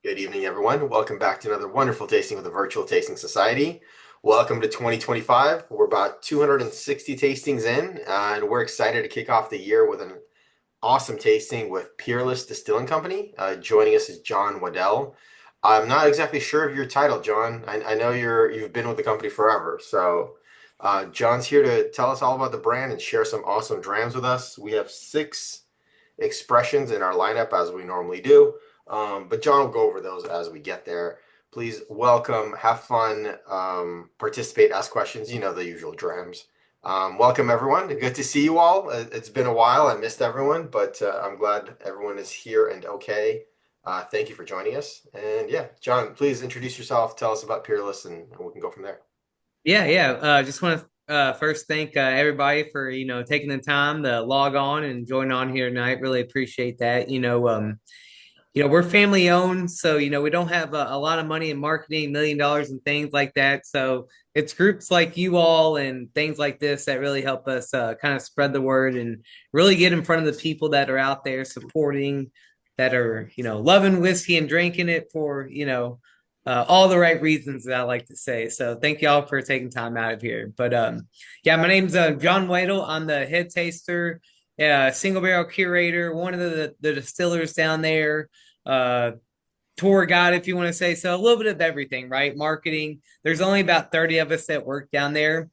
Good evening, everyone. Welcome back to another wonderful tasting with the Virtual Tasting Society. Welcome to 2025. We're about 260 tastings in, and we're excited to kick off the year with an awesome tasting with Peerless Distilling Company. Joining us is John Wadell. I'm not exactly sure of your title, John. I know you've been with the company forever. So, John's here to tell us all about the brand and share some awesome drams with us. We have 6 expressions in our lineup as we normally do. But John will go over those as we get there. Please welcome, have fun, participate, ask questions, the usual drams. Welcome, everyone. Good to see you all. It's been a while. I missed everyone, but I'm glad everyone is here and okay. Thank you for joining us. And yeah, John, please introduce yourself, tell us about Peerless, and we can go from there. Yeah. Just want to first thank everybody for taking the time to log on and join on here tonight. Really appreciate that. We're family owned, so we don't have a lot of money in marketing, $1 million and things like that. So it's groups like you all and things like this that really help us kind of spread the word and really get in front of the people that are out there supporting, that are loving whiskey and drinking it for all the right reasons that I like to say. So thank y'all for taking time out of here. But yeah, my name's John Wadell. I'm the head taster, single barrel curator, one of the distillers down there, uh, tour guide, if you want to say so. A little bit of everything, right? Marketing. There's only about 30 of us that work down there.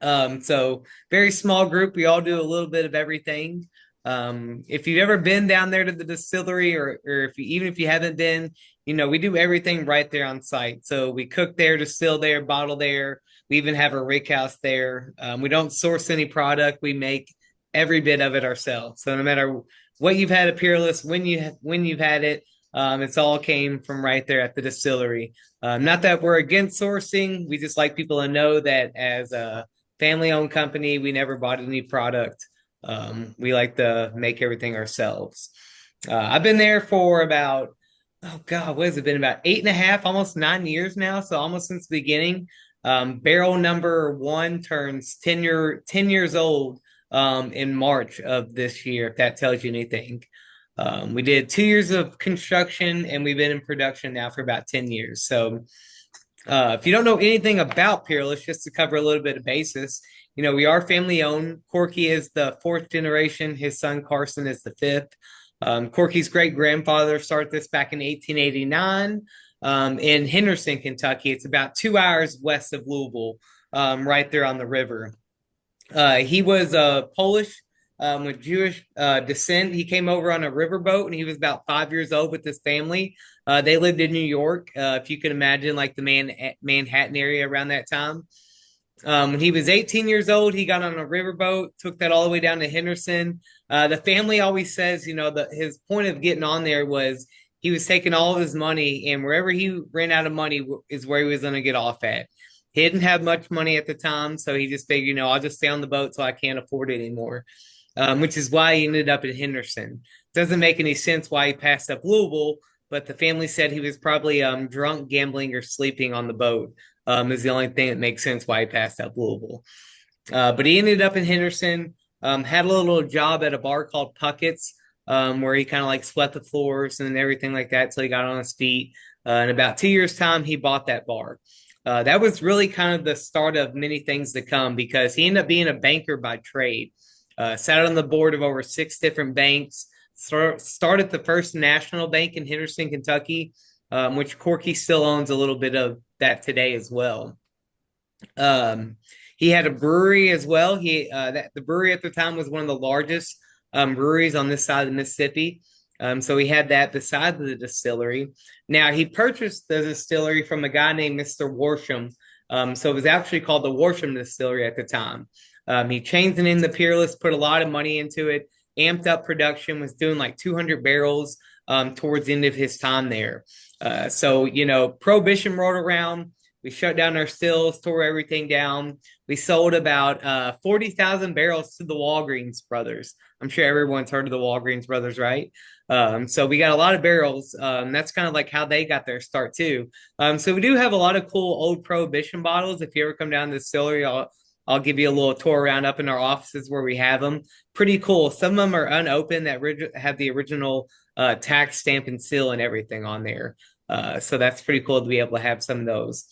So very small group. We all do a little bit of everything. If you've ever been down there to the distillery, or even if you haven't been, we do everything right there on site. So we cook there, distill there, bottle there. We even have a rick house there. We don't source any product. We make every bit of it ourselves. So no matter what you've had at Peerless, when you've had it, it's all came from right there at the distillery. Not that we're against sourcing. We just like people to know that as a family-owned company, we never bought any product. We like to make everything ourselves. I've been there for about, oh God, what has it been? About 8.5, almost 9 years now. So almost since the beginning. Barrel number one turns 10 years old in March of this year, if that tells you anything. We did 2 years of construction and we've been in production now for about 10 years. So if you don't know anything about Peerless, just to cover a little bit of basis, we are family owned. Corky is the fourth generation. His son Carson is the fifth. Corky's great grandfather started this back in 1889 in Henderson, Kentucky. It's about 2 hours west of Louisville, right there on the river. He was Polish with Jewish descent. He came over on a riverboat and he was about 5 years old with his family. They lived in New York, if you can imagine, like the Manhattan area around that time. When he was 18 years old, he got on a riverboat, took that all the way down to Henderson. The family always says, his point of getting on there was he was taking all of his money, and wherever he ran out of money is where he was going to get off at. He didn't have much money at the time, so he just figured, I'll just stay on the boat so I can't afford it anymore, which is why he ended up in Henderson. Doesn't make any sense why he passed up Louisville, but the family said he was probably drunk, gambling, or sleeping on the boat. Is the only thing that makes sense why he passed up Louisville. But he ended up in Henderson, had a little job at a bar called Puckett's, where he kind of like swept the floors and everything like that till he got on his feet. In about 2 years' time, he bought that bar. That was really kind of the start of many things to come because he ended up being a banker by trade. Sat on the board of over 6 different banks, started the first national bank in Henderson, Kentucky, which Corky still owns a little bit of that today as well. He had a brewery as well. The brewery at the time was one of the largest breweries on this side of the Mississippi. So he had that beside the distillery. Now he purchased the distillery from a guy named Mr. Worsham. So it was actually called the Worsham Distillery at the time. He changed the name to Peerless, put a lot of money into it, amped up production, was doing like 200 barrels towards the end of his time there. So Prohibition rolled around. We shut down our stills, tore everything down. We sold about 40,000 barrels to the Walgreens brothers. I'm sure everyone's heard of the Walgreens brothers, right? So we got a lot of barrels. That's kind of like how they got their start too. So we do have a lot of cool old Prohibition bottles. If you ever come down to the distillery, I'll I'll give you a little tour around up in our offices where we have them. Pretty cool. Some of them are unopened that have the original tax stamp and seal and everything on there. So that's pretty cool to be able to have some of those.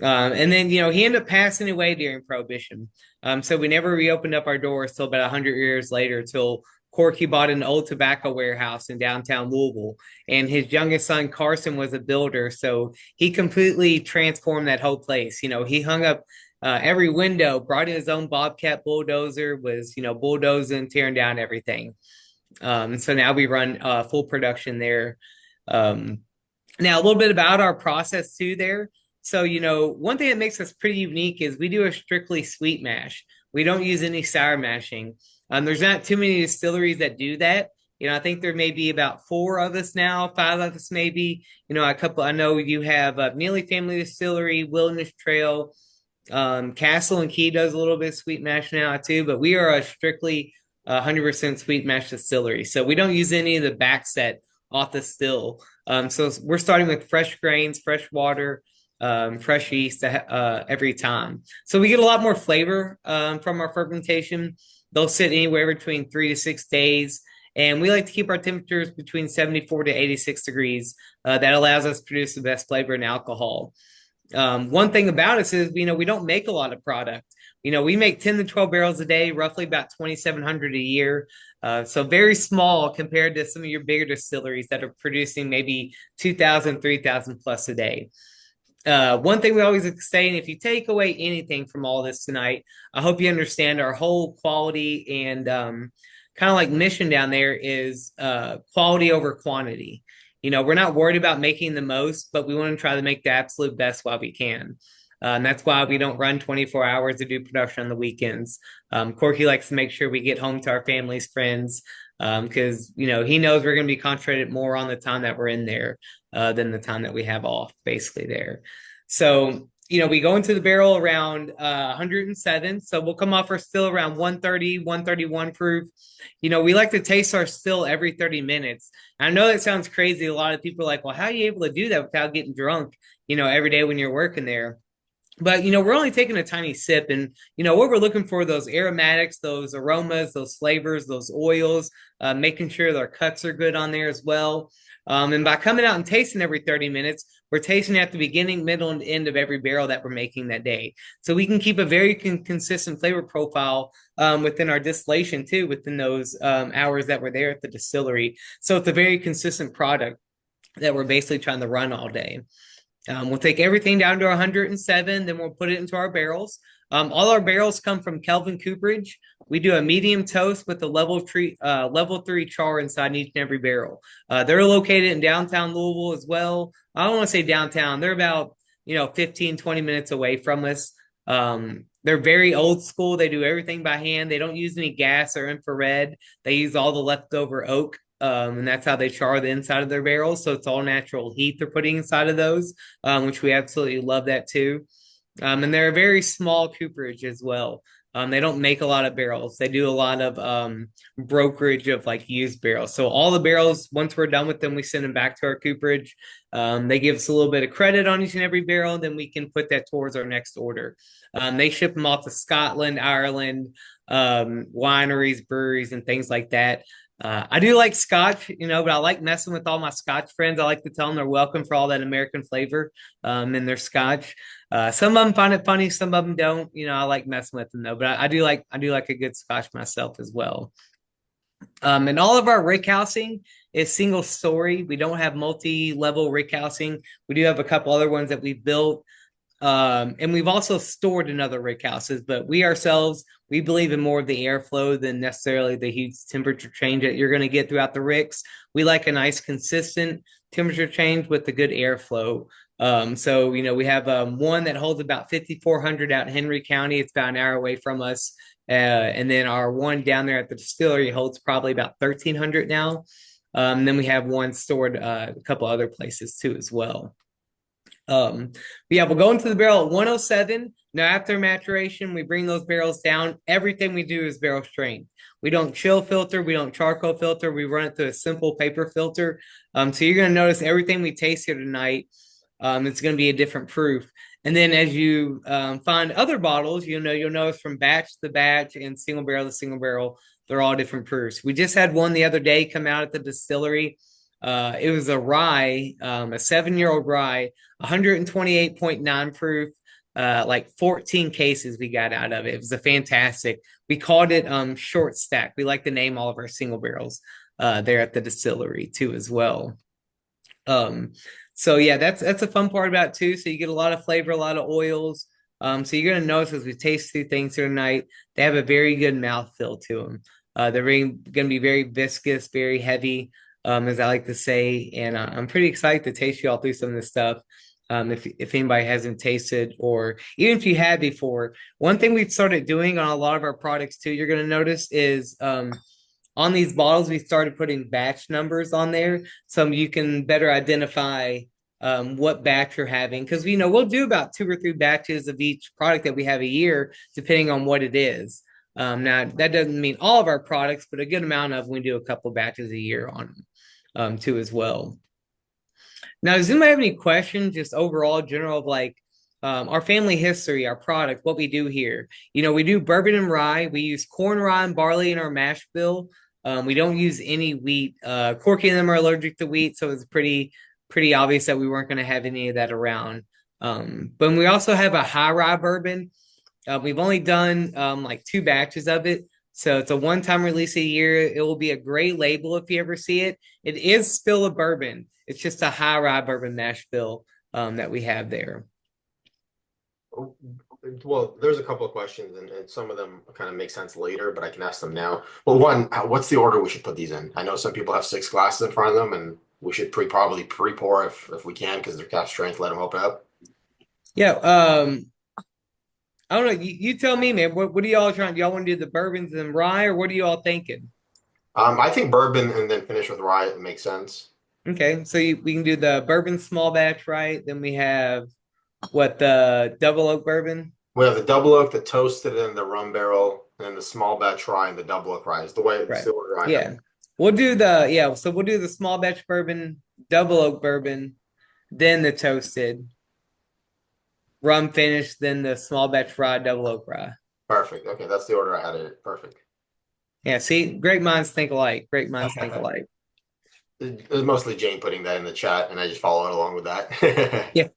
And then, he ended up passing away during Prohibition. So we never reopened up our doors till about 100 years later, till Corky bought an old tobacco warehouse in downtown Louisville. And his youngest son, Carson, was a builder. So he completely transformed that whole place. He hung up every window, brought in his own Bobcat bulldozer, was, bulldozing, tearing down everything. So now we run full production there. Um, Now, a little bit about our process too there. So, one thing that makes us pretty unique is we do a strictly sweet mash. We don't use any sour mashing. There's not too many distilleries that do that. I think there may be about four of us now, five of us maybe. A couple. I know you have Neely Family Distillery, Wilderness Trail, Castle and Key does a little bit of sweet mash now too. But we are a strictly 100% sweet mash distillery, so we don't use any of the backset off the still. So we're starting with fresh grains, fresh water, fresh yeast every time. So we get a lot more flavor from our fermentation. They'll sit anywhere between 3 to 6 days. And we like to keep our temperatures between 74 to 86 degrees. That allows us to produce the best flavor and alcohol. One thing about us is, we don't make a lot of product. We make 10 to 12 barrels a day, roughly about 2,700 a year. So very small compared to some of your bigger distilleries that are producing maybe 2,000, 3,000 plus a day. One thing we always say, and if you take away anything from all this tonight, I hope you understand our whole quality and kind of like mission down there is quality over quantity. We're not worried about making the most, but we want to try to make the absolute best while we can. And that's why we don't run 24 hours to do production on the weekends. Corky likes to make sure we get home to our families, friends, because, he knows we're going to be concentrated more on the time that we're in there than the time that we have off, basically there. So, we go into the barrel around 107. So we'll come off our still around 130, 131 proof. We like to taste our still every 30 minutes. I know that sounds crazy. A lot of people are like, well, how are you able to do that without getting drunk, every day when you're working there? But we're only taking a tiny sip, and what we're looking for, those aromatics, those aromas, those flavors, those oils, making sure their cuts are good on there as well. And by coming out and tasting every 30 minutes, we're tasting at the beginning, middle, and end of every barrel that we're making that day. So we can keep a very consistent flavor profile within our distillation too, within those hours that we're there at the distillery. So it's a very consistent product that we're basically trying to run all day. We'll take everything down to 107, then we'll put it into our barrels. All our barrels come from Kelvin Cooperage. We do a medium toast with a level 3 char inside each and every barrel. They're located in downtown Louisville as well. I don't want to say downtown. They're about 15, 20 minutes away from us. They're very old school. They do everything by hand. They don't use any gas or infrared. They use all the leftover oak. And that's how they char the inside of their barrels. So it's all natural heat they're putting inside of those, which we absolutely love that too. And they're a very small cooperage as well. They don't make a lot of barrels. They do a lot of brokerage of like used barrels. So all the barrels, once we're done with them, we send them back to our cooperage. They give us a little bit of credit on each and every barrel, and then we can put that towards our next order. They ship them off to Scotland, Ireland, wineries, breweries, and things like that. I do like Scotch, but I like messing with all my Scotch friends. I like to tell them they're welcome for all that American flavor in their Scotch. Some of them find it funny, some of them don't. I like messing with them though, but I do like a good Scotch myself as well. And all of our rickhousing is single story. We don't have multi-level rickhousing. We do have a couple other ones that we've built. And we've also stored in other rick houses, but we ourselves, we believe in more of the airflow than necessarily the huge temperature change that you're going to get throughout the ricks. We like a nice consistent temperature change with the good airflow. So, we have one that holds about 5,400 out in Henry County. It's about an hour away from us. And then our one down there at the distillery holds probably about 1,300 now. Then we have one stored a couple other places too as well. But yeah, we'll go into the barrel at 107. Now, after maturation, we bring those barrels down. Everything we do is barrel strength. We don't chill filter. We don't charcoal filter. We run it through a simple paper filter. So you're going to notice everything we taste here tonight, it's going to be a different proof. And then as you find other bottles, you'll notice from batch to batch and single barrel to single barrel, they're all different proofs. We just had one the other day come out at the distillery. It was a rye, a 7-year-old rye, 128.9 proof, like 14 cases we got out of it. It was a fantastic. We called it short stack. We like to name all of our single barrels there at the distillery too as well. Um, so yeah, that's a fun part about it too. So you get a lot of flavor, a lot of oils. So you're gonna notice as we taste through things here tonight, they have a very good mouthfeel to them. They're gonna be very viscous, very heavy, as I like to say. And I'm pretty excited to taste you all through some of this stuff. If anybody hasn't tasted, or even if you had before, one thing we've started doing on a lot of our products too, you're gonna notice is on these bottles, we started putting batch numbers on there so you can better identify what batch you're having. Because, we'll do about 2 or 3 batches of each product that we have a year, depending on what it is. Now, that doesn't mean all of our products, but a good amount of them, we do a couple batches a year on them too as well. Now, does anybody have any questions, just overall, general of like our family history, our product, what we do here? We do bourbon and rye. We use corn, rye, and barley in our mash bill. We don't use any wheat. Corky and them are allergic to wheat, so it's pretty obvious that we weren't going to have any of that around. But we also have a high rye bourbon. We've only done like 2 batches of it. So it's a one-time release a year. It will be a great label if you ever see it. It is still a bourbon. It's just a high rye bourbon mash bill that we have there. Well, there's a couple of questions, and some of them kind of make sense later, but I can ask them now. Well, one, what's the order we should put these in? I know some people have 6 glasses in front of them, and we should probably pre-pour if we can, because they're cask strength. Let them open up. Yeah. I don't know. You tell me, man. What are y'all trying? Do y'all want to do the bourbons and rye, or what are you all thinking? I think bourbon and then finish with rye. It makes sense. Okay, so we can do the bourbon small batch, right? Then we have what, the double oak bourbon, We have the double oak, the toasted, and the rum barrel, and then the small batch rye and the double oak rye. Is the way it's right? the order I have. Yeah, we'll do the small batch bourbon, double oak bourbon, then the toasted rum finish, then the small batch rye, double oak rye. Perfect. Okay, that's the order I had it. Perfect. Yeah, see, great minds think alike. Great minds think It alike. was mostly Jane putting that in the chat, and I just followed along with that. Yeah,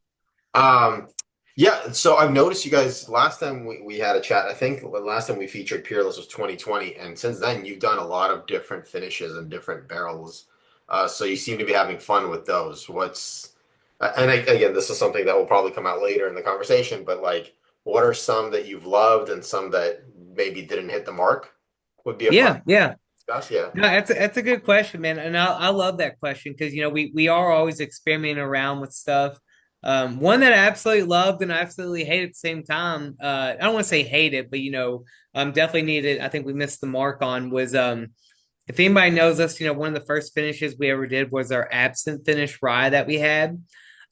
Um, yeah, so I've noticed you guys last time we had a chat, I think the last time we featured Peerless was 2020, and since then you've done a lot of different finishes and different barrels. So you seem to be having fun with those. Again, this is something that will probably come out later in the conversation, but like, what are some that you've loved and some that maybe didn't hit the mark? Would be a fun yeah, yeah. discuss. Yeah. No, that's a good question, man, and I love that question because we are always experimenting around with stuff. One that I absolutely loved and I absolutely hate at the same time. I don't want to say hate it, but definitely needed. I think we missed the mark on was if anybody knows us, one of the first finishes we ever did was our absinthe finish rye that we had.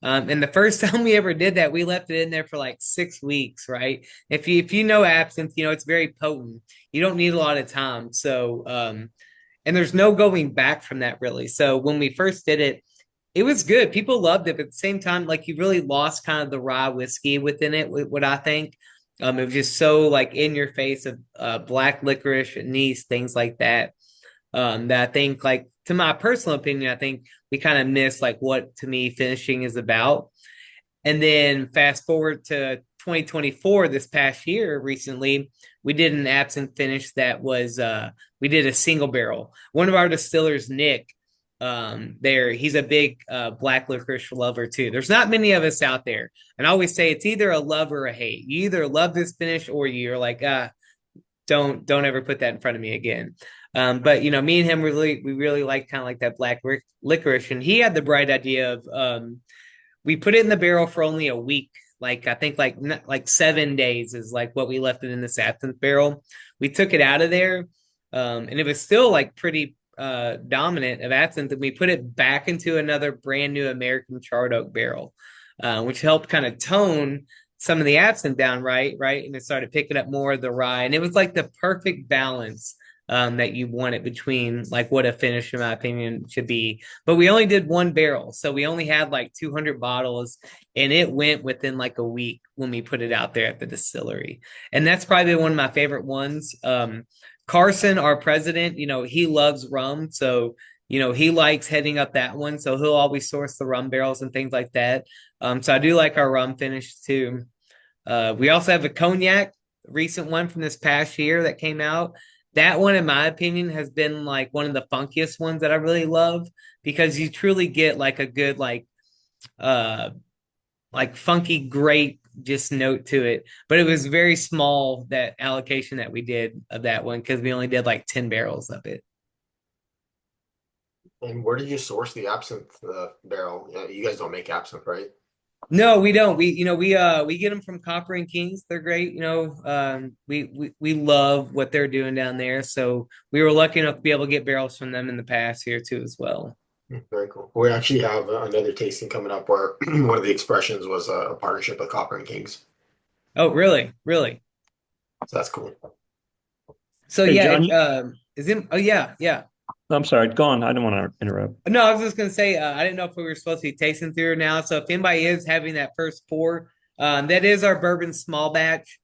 And the first time we ever did that, we left it in there for like 6 weeks, right? If you know absinthe, it's very potent. You don't need a lot of time. So and there's no going back from that really. So when we first did it, it was good. People loved it, but at the same time, like you really lost kind of the rye whiskey within it, what I think. It was just so like in your face of black licorice, anise, things like that. That I think, like, to my personal opinion, I think we kind of miss like what to me finishing is about. And then fast forward to 2024, this past year, recently, we did an absinthe finish that was we did a single barrel. One of our distillers, Nick, he's a big black licorice lover too. There's not many of us out there. And I always say it's either a love or a hate. You either love this finish or you're like, don't ever put that in front of me again. But me and him we really like kind of like that black licorice, and he had the bright idea of we put it in the barrel for only a week. Like I think like 7 days is like what we left it in the absinthe barrel. We took it out of there, and it was still like pretty dominant of absinthe, and we put it back into another brand new American charred oak barrel, which helped kind of tone some of the absinthe down, right, and it started picking up more of the rye, and it was like the perfect balance that you want it between like what a finish, in my opinion, should be. But we only did one barrel, so we only had like 200 bottles, and it went within like a week when we put it out there at the distillery. And that's probably one of my favorite ones. Carson, our president, he loves rum, so he likes heading up that one, so he'll always source the rum barrels and things like that. So I do like our rum finish too. We also have a cognac, recent one from this past year that came out. That one, in my opinion, has been like one of the funkiest ones that I really love because you truly get like a good uh like funky grape just note to it. But it was very small, that allocation that we did of that one, because we only did like 10 barrels of it. And where did you source the absinthe barrel? You guys don't make absinthe, right? No, we don't. We get them from Copper and Kings. They're great. We love what they're doing down there. So we were lucky enough to be able to get barrels from them in the past here too as well. Very cool. We actually have another tasting coming up where one of the expressions was a partnership with Copper and Kings. Oh, really? Really? So that's cool. So Hey, yeah, John, is it? Oh yeah, yeah. I'm sorry. Go on. I don't want to interrupt. No, I was just gonna say I didn't know if we were supposed to be tasting through now. So if anybody is having that first pour, that is our bourbon small batch.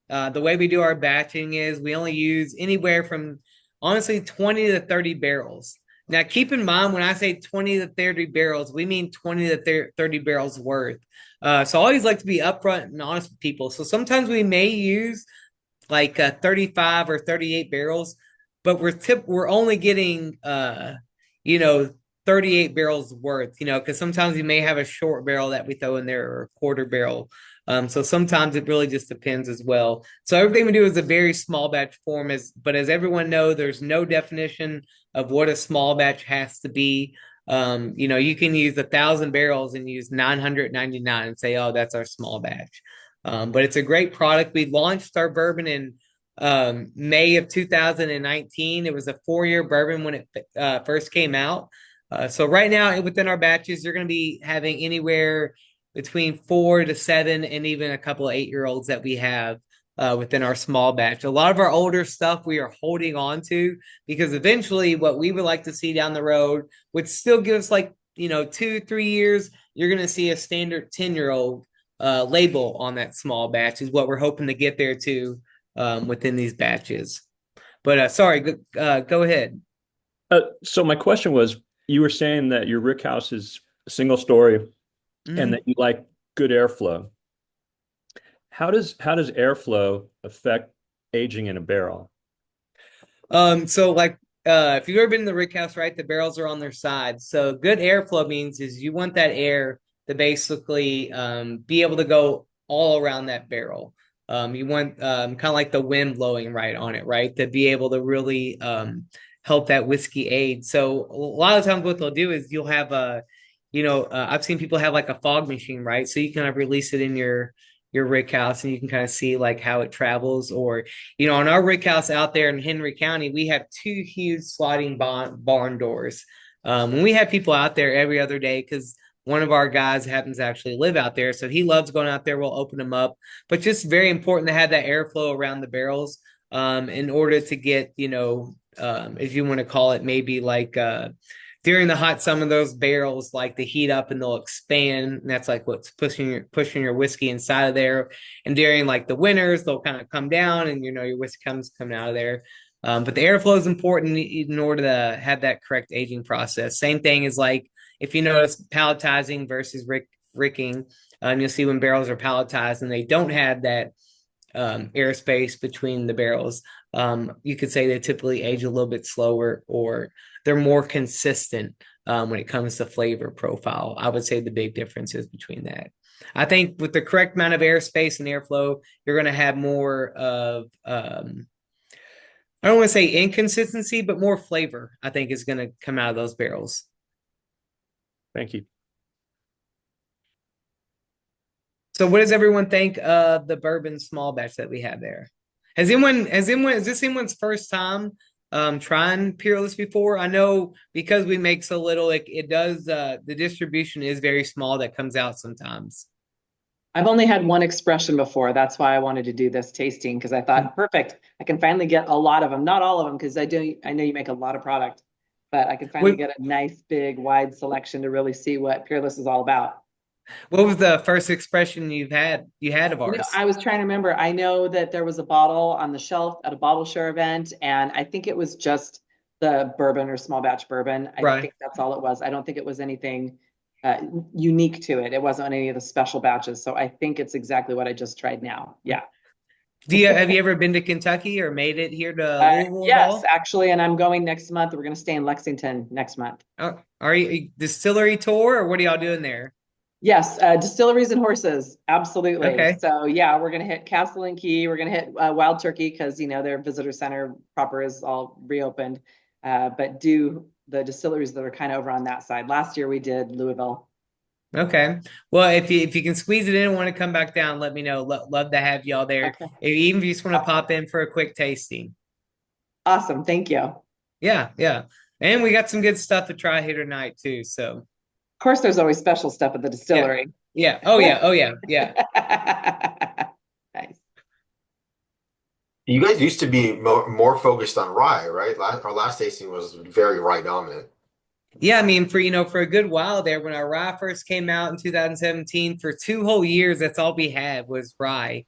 The way we do our batching is we only use anywhere from honestly 20 to 30 barrels. Now, keep in mind when I say 20 to 30 barrels, we mean 20 to 30 barrels worth. So I always like to be upfront and honest with people. So sometimes we may use like 35 or 38 barrels, but we're only getting you know 38 barrels worth, because sometimes we may have a short barrel that we throw in there or a quarter barrel. So sometimes it really just depends as well. So everything we do is a very small batch form, but as everyone know, there's no definition of what a small batch has to be. You can use 1,000 barrels and use 999 and say, oh, that's our small batch. But it's a great product. We launched our bourbon in May of 2019. It was a 4-year bourbon when it first came out. So right now, within our batches, you're going to be having anywhere between 4 to 7, and even a couple of 8-year-olds that we have within our small batch. A lot of our older stuff we are holding on to because eventually, what we would like to see down the road would still give us like 2-3 years. You're going to see a standard 10-year-old label on that small batch is what we're hoping to get there to within these batches. But sorry, go ahead. So my question was, you were saying that your rick house is a single story and Mhm. that you like good airflow. How does airflow affect aging in a barrel? So like if you've ever been in the rick house, right, the barrels are on their sides. So good airflow means is you want that air to basically be able to go all around that barrel. You want kind of like the wind blowing right on it, right, to be able to really help that whiskey age. So a lot of times what they'll do is you'll have I've seen people have like a fog machine, right? So you kind of release it in your rick house and you can kind of see like how it travels. Or on our rick house out there in Henry County, we have two huge sliding barn doors. And we have people out there every other day because one of our guys happens to actually live out there, so he loves going out there. We'll open them up, but just very important to have that airflow around the barrels in order to get if you want to call it, maybe like during the hot summer, those barrels like to heat up and they'll expand. And that's like what's pushing your whiskey inside of there. And during like the winters, they'll kind of come down, and your whiskey coming out of there. But the airflow is important in order to have that correct aging process. Same thing is like if you notice palletizing versus ricking, you'll see when barrels are palletized and they don't have that airspace between the barrels. You could say they typically age a little bit slower, or they're more consistent when it comes to flavor profile. I would say the big difference is between that. I think with the correct amount of airspace and airflow, you're going to have more of, I don't want to say inconsistency, but more flavor, I think, is going to come out of those barrels. Thank you. So what does everyone think of the bourbon small batch that we have there? Is this anyone's first time trying Peerless before? I know because we make so little, it does the distribution is very small that comes out sometimes. I've only had one expression before. That's why I wanted to do this tasting because I thought, perfect. I can finally get a lot of them. Not all of them because I know you make a lot of product, but I can finally What, get a nice, big, wide selection to really see what Peerless is all about. what was the first expression you had of ours? I was trying to remember. I know that there was a bottle on the shelf at a bottle share event, and I think it was just the bourbon or small batch bourbon. I Right. think that's all it was. I don't think it was anything uh, unique to it. It wasn't any of the special batches. So I think it's exactly what I just tried now. Yeah. Have you ever been to Kentucky or made it here to Louisville at Yes, all? actually, and I'm going next month. We're going to stay in Lexington next month. Are you a distillery tour or what are y'all doing there? Yes, distilleries and horses, absolutely. Okay. So yeah, we're gonna hit Castle and Key. We're gonna hit Wild Turkey because their visitor center proper is all reopened. But do the distilleries that are kind of over on that side. Last year we did Louisville. Okay. Well, if you can squeeze it in and want to come back down, let me know. Love to have y'all there. Okay, Even if you just want to pop in for a quick tasting. awesome. Thank you. Of Yeah, yeah. And we got some good stuff to try here tonight too. So course, there's always special stuff at the yeah. distillery. Yeah. Oh yeah. Oh yeah. Yeah. Nice. You guys used to be more focused on rye, right? Our last tasting was very rye dominant. Yeah, I mean, for a good while there, when our rye first came out in 2017, for 2 whole years, that's all we had was rye.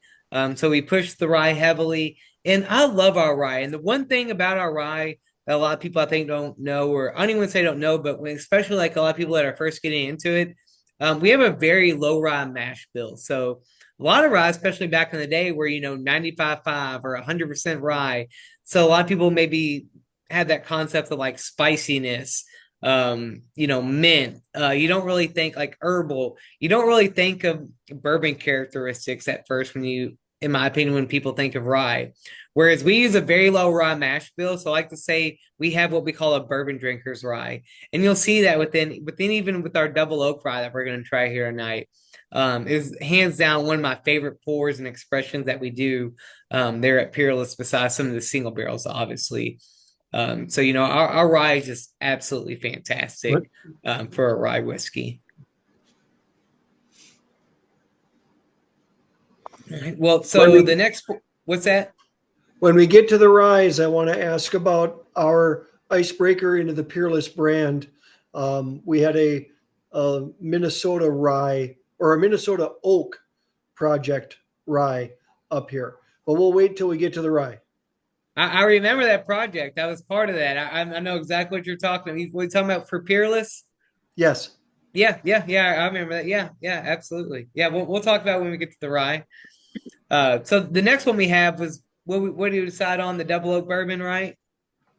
So we pushed the rye heavily, and I love our rye. And the one thing about our rye that a lot of people I think don't know, or I don't even say don't know, but especially like a lot of people that are first getting into it, we have a very low rye mash bill. So a lot of rye, especially back in the day, were 95.5 or 100% rye. So a lot of people maybe had that concept of like spiciness, mint. You don't really think like herbal. You don't really think of bourbon characteristics at first in my opinion, when people think of rye. Whereas we use a very low rye mash bill, so I like to say we have what we call a bourbon drinker's rye, and you'll see that within even with our double oak rye that we're going to try here tonight. Is hands down one of my favorite pours and expressions that we do there at Peerless, besides some of the single barrels, obviously. So our rye is just absolutely fantastic for a rye whiskey. All right. Well, so the next, what's that? When we get to the ryes, I want to ask about our icebreaker into the Peerless brand. We had a Minnesota rye or a Minnesota oak project rye up here, but we'll wait till we get to the rye. I remember that project. I was part of that. I know exactly what you're talking about. What you talking about for Peerless? Yes. Yeah, yeah, yeah. I remember that. Yeah, yeah, absolutely. Yeah, we'll talk about when we get to the rye. So the next one we have was what do you decide on the double oak bourbon, right?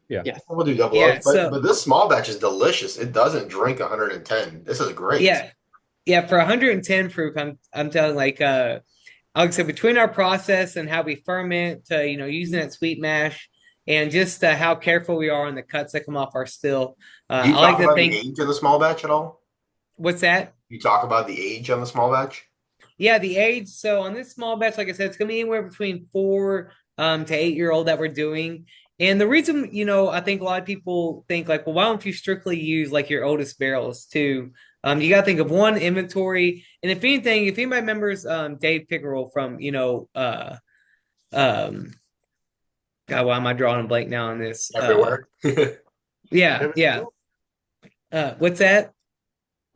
Yeah. Yes. We'll do double Yeah. oak, So but this small batch is delicious. It doesn't drink 110. This is great. yeah, yeah. For 110 proof, I'm telling like I said, between our process and how we ferment, using that sweet mash, and just how careful we are on the cuts that come off our still. Do you I like talk to about the think, age of the small batch at all? what's that? You talk about the age on the small batch? Yeah, the age. So on this small batch, like I said, it's gonna be anywhere between 4 to 8 year old that we're doing. And the reason, I think a lot of people think like, well, why don't you strictly use like your oldest barrels too? You got to think of one inventory, and if anything, if anybody remembers Dave Pickerel from, um, God, why am I drawing a blank now on this? Everywhere. Yeah, yeah. What's that?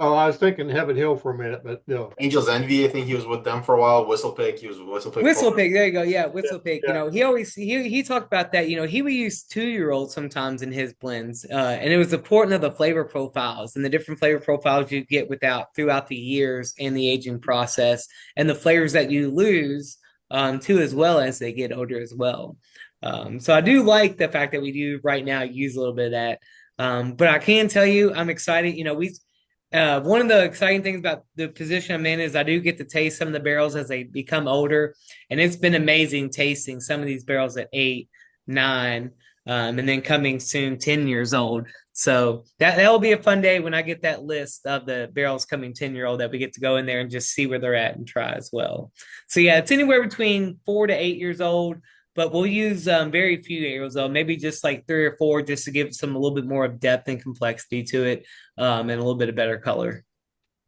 Oh, I was thinking Heaven Hill for a minute, but no. Angel's Envy, I think he was with them for a while. Whistlepig, he was with Whistlepig. Whistlepig, there you go. Yeah, Whistlepig. Yeah. He talked about that. He would use 2 year olds sometimes in his blends, and it was important of the flavor profiles and the different flavor profiles you get throughout the years and the aging process, and the flavors that you lose too, as well as they get older as well. So I do like the fact that we do right now use a little bit of that. But I can tell you, I'm excited. One of the exciting things about the position I'm in is I do get to taste some of the barrels as they become older, and it's been amazing tasting some of these barrels at 8, 9, and then coming soon 10 years old. So that'll be a fun day when I get that list of the barrels coming 10-year-old that we get to go in there and just see where they're at and try as well. So yeah, it's anywhere between 4 to 8 years old, but we'll use very few years old, maybe just like 3 or 4, just to give some a little bit more of depth and complexity to it, and a little bit of better color.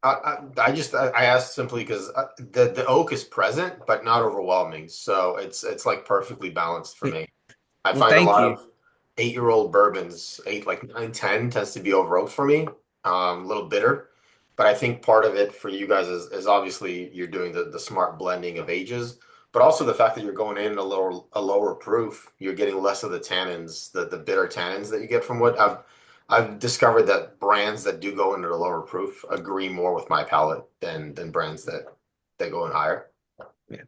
I asked simply because the oak is present but not overwhelming, so it's like perfectly balanced for me. I Well, find a thank lot you. of 8-year-old bourbons, like 9, 10, tends to be over oaked for me, a little bitter. But I think part of it for you guys is obviously you're doing the smart blending of ages, but also the fact that you're going in a lower proof, you're getting less of the tannins, the bitter tannins that you get from wood. I've discovered that brands that do go into the lower proof agree more with my palate than brands that go in higher. Yeah.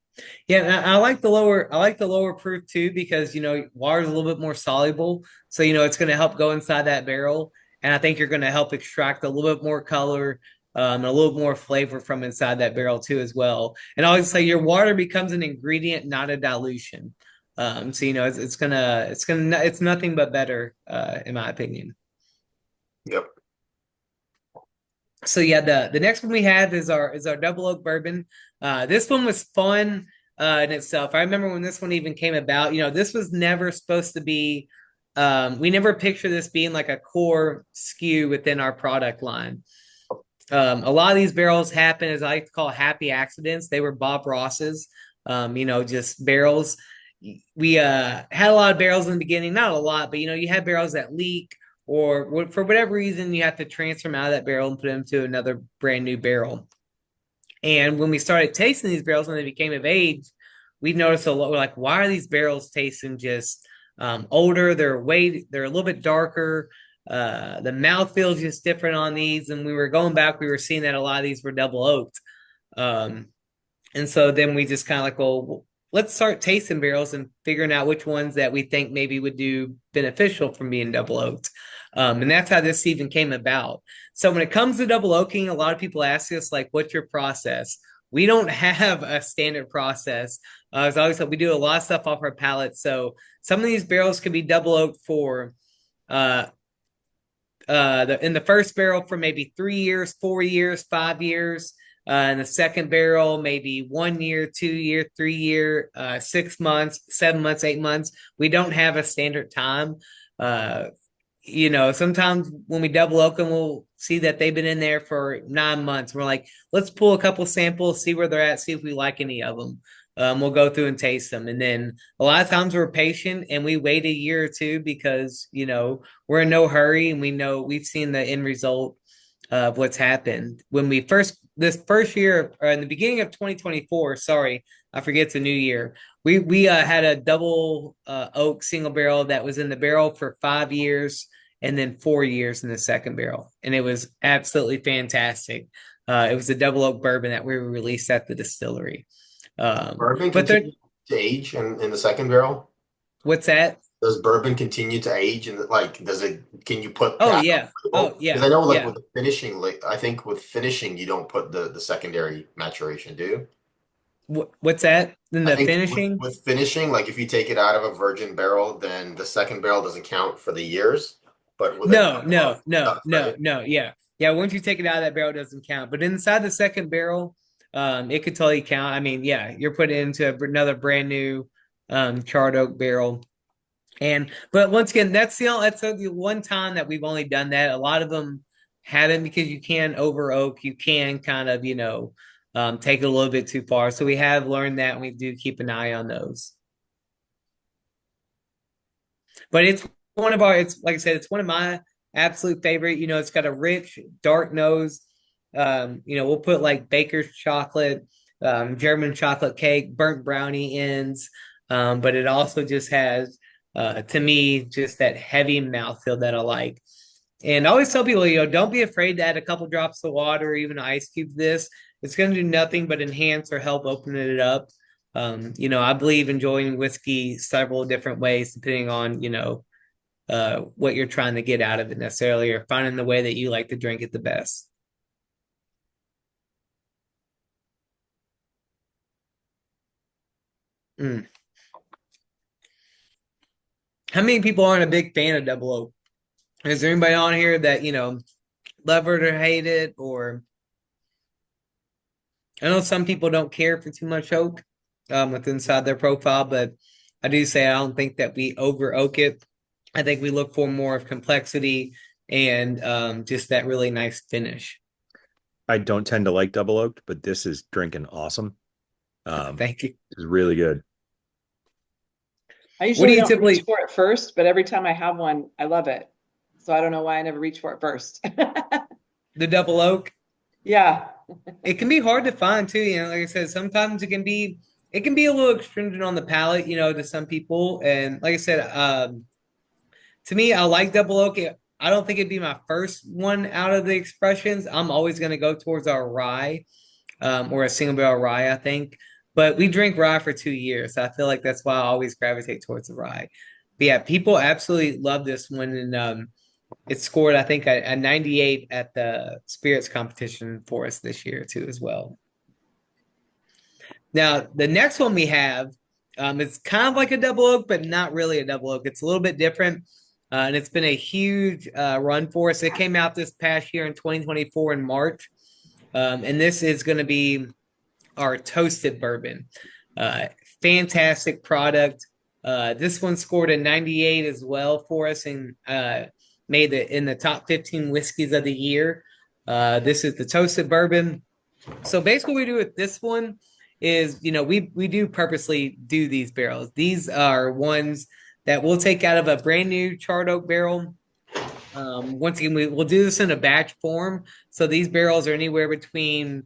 Yeah, and I like the lower proof too because water is a little bit more soluble. So it's gonna help go inside that barrel. And I think you're gonna help extract a little bit more color, and a little more flavor from inside that barrel too as well. And I always say your water becomes an ingredient, not a dilution. So it's nothing but better, in my opinion. Yep. So yeah, the next one we have is our double oak bourbon. This one was fun in itself. I remember when this one even came about. This was never supposed to be. We never pictured this being like a core SKU within our product line. A lot of these barrels happen, as I like to call, happy accidents. They were Bob Ross's, just barrels. We had a lot of barrels in the beginning, not a lot, but you had barrels that leak, or for whatever reason, you have to transfer them out of that barrel and put them to another brand new barrel. And when we started tasting these barrels when they became of age, we noticed a lot. We're like, why are these barrels tasting just older? They're a little bit darker. The mouth feels just different on these. And we were going back, we were seeing that a lot of these were double oaked. Um, and so then we just kind of like, well, let's start tasting barrels and figuring out which ones that we think maybe would do beneficial from being double oaked. And that's how this even came about. So when it comes to double oaking, a lot of people ask us, like, what's your process? We don't have a standard process. As I always said, we do a lot of stuff off our palate. So some of these barrels could be double oaked for uh, in the first barrel for maybe 3 years, 4 years, 5 years. In the second barrel, maybe 1 year, 2 year, 3 year, 6 months, 7 months, 8 months. We don't have a standard time. Uh, Sometimes when we double oak them, we'll see that they've been in there for 9 months. We're like, let's pull a couple samples, see where they're at, see if we like any of them. We'll go through and taste them. And then a lot of times we're patient and we wait a year or two because, we're in no hurry and we know we've seen the end result of what's happened. This first year, or in the beginning of 2024, sorry, I forget it's a new year. We had a double oak single barrel that was in the barrel for 5 years and then 4 years in the second barrel, and it was absolutely fantastic. It was a double oak bourbon that we released at the distillery. Bourbon But there, continue to age in the second barrel? what's that? Does bourbon continue to age and like can you put Oh that yeah, on oh because yeah, I know like yeah. with the finishing, like I think with finishing you don't put the secondary maturation, do you? What's that? Then I the think with, finishing? with finishing, like if you take it out of a virgin barrel, then the second barrel doesn't count for the years. But with a No, double no, oak, it no, does, no, right? no. Yeah, yeah. Once you take it out of that barrel, it doesn't count. But inside the second barrel, it could totally count. I mean, yeah, you're putting it into another brand new charred oak barrel. But once again, that's the one time that we've only done that. A lot of them haven't because you can over oak. You can kind of take it a little bit too far. So we have learned that, and we do keep an eye on those. But it's like I said, it's one of my absolute favorite. It's got a rich, dark nose. We'll put like baker's chocolate, German chocolate cake, burnt brownie ends. But it also just has, to me, just that heavy mouthfeel that I like. And I always tell people, don't be afraid to add a couple drops of water or even an ice cube to this. It's going to do nothing but enhance or help open it up. I believe enjoying whiskey several different ways, depending on, what you're trying to get out of it necessarily, or finding the way that you like to drink it the best. Mm. How many people aren't a big fan of double oak? Is there anybody on here that, love it or hate it? Or I know some people don't care for too much oak with inside their profile, but I do say I don't think that we over oak it. I think we look for more of complexity and just that really nice finish. I don't tend to like double oaked, but this is drinking awesome. Thank you. It's really good. I What do usually you don't reach typically for it first, but every time I have one, I love it. So I don't know why I never reach for it first. the double oak? Yeah. It can be hard to find too. Like I said, sometimes it can be a little astringent on the palate, to some people. And like I said, to me, I like double oak. I don't think it'd be my first one out of the expressions. I'm always going to go towards our rye, or a single barrel rye, I think. But we drink rye for 2 years. So I feel like that's why I always gravitate towards the rye. But yeah, people absolutely love this one. And it scored, I think, a 98 at the spirits competition for us this year, too, as well. Now, the next one we have, it's kind of like a double oak, but not really a double oak. It's a little bit different. And it's been a huge run for us. It came out this past year in 2024 in March. And this is going to be our toasted bourbon. Fantastic product. This one scored a 98 as well for us and made it in the top 15 whiskeys of the year. This is the toasted bourbon. So basically what we do with this one is, we do purposely do these barrels. These are ones that we'll take out of a brand new charred oak barrel. Once again, we'll do this in a batch form. So these barrels are anywhere between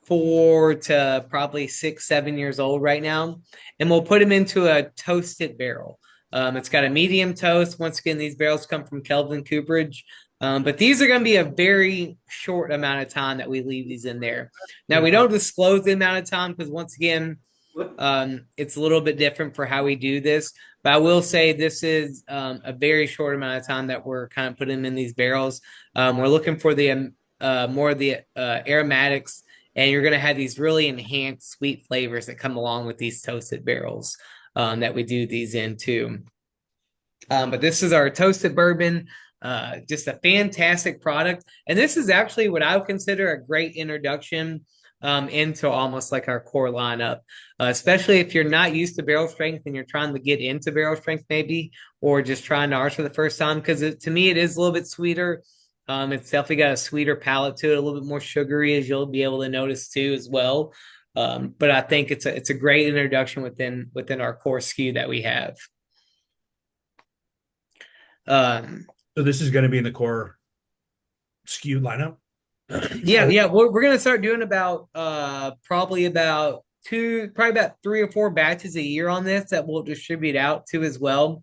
4 to probably 6, 7 years old right now. And we'll put them into a toasted barrel. It's got a medium toast. Once again, these barrels come from Kelvin Cooperage. But these are going to be a very short amount of time that we leave these in there. Now, we don't disclose the amount of time because, once again, it's a little bit different for how we do this. But I will say this is a very short amount of time that we're kind of putting them in these barrels. We're looking for the more of the aromatics, and you're going to have these really enhanced sweet flavors that come along with these toasted barrels that we do these in too. But this is our toasted bourbon. Just a fantastic product. And this is actually what I would consider a great introduction into almost like our core lineup, especially if you're not used to barrel strength and you're trying to get into barrel strength maybe, or just trying to arch for the first time, because to me, it is a little bit sweeter. It's definitely got a sweeter palate to it, a little bit more sugary, as you'll be able to notice too as well. But I think it's a great introduction within our core SKU that we have. So this is going to be in the core SKU lineup? Yeah. We're going to start doing about probably about 3 or 4 batches a year on this that we'll distribute out to as well.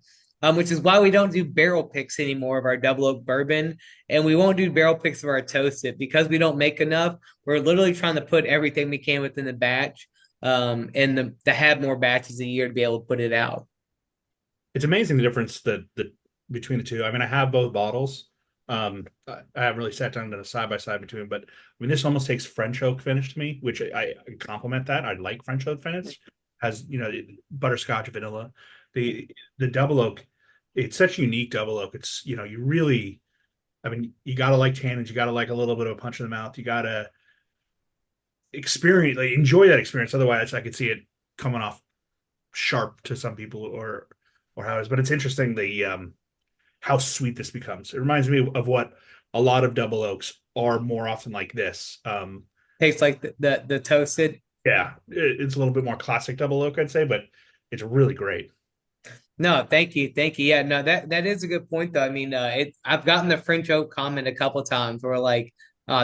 Which is why we don't do barrel picks anymore of our double oak bourbon, and we won't do barrel picks of our toasted because we don't make enough. We're literally trying to put everything we can within the batch, and to have more batches a year to be able to put it out. It's amazing the difference that between the two. I mean, I have both bottles. I haven't really sat down and done a side by side between, but I mean, this almost takes French oak finish to me, which I compliment that. I like French oak finish. Has butterscotch, vanilla. The double oak, it's such a unique double oak. It's you really, I mean, you gotta like tannins, you gotta like a little bit of a punch in the mouth, you gotta enjoy that experience. Otherwise, I could see it coming off sharp to some people or how it is. But it's interesting the how sweet this becomes. It reminds me of what a lot of double oaks are more often like this. Tastes like the toasted. Yeah, it's a little bit more classic double oak, I'd say, but it's really great. No, thank you. Yeah, no, that is a good point though. I mean, I've gotten the French oak comment a couple times where like,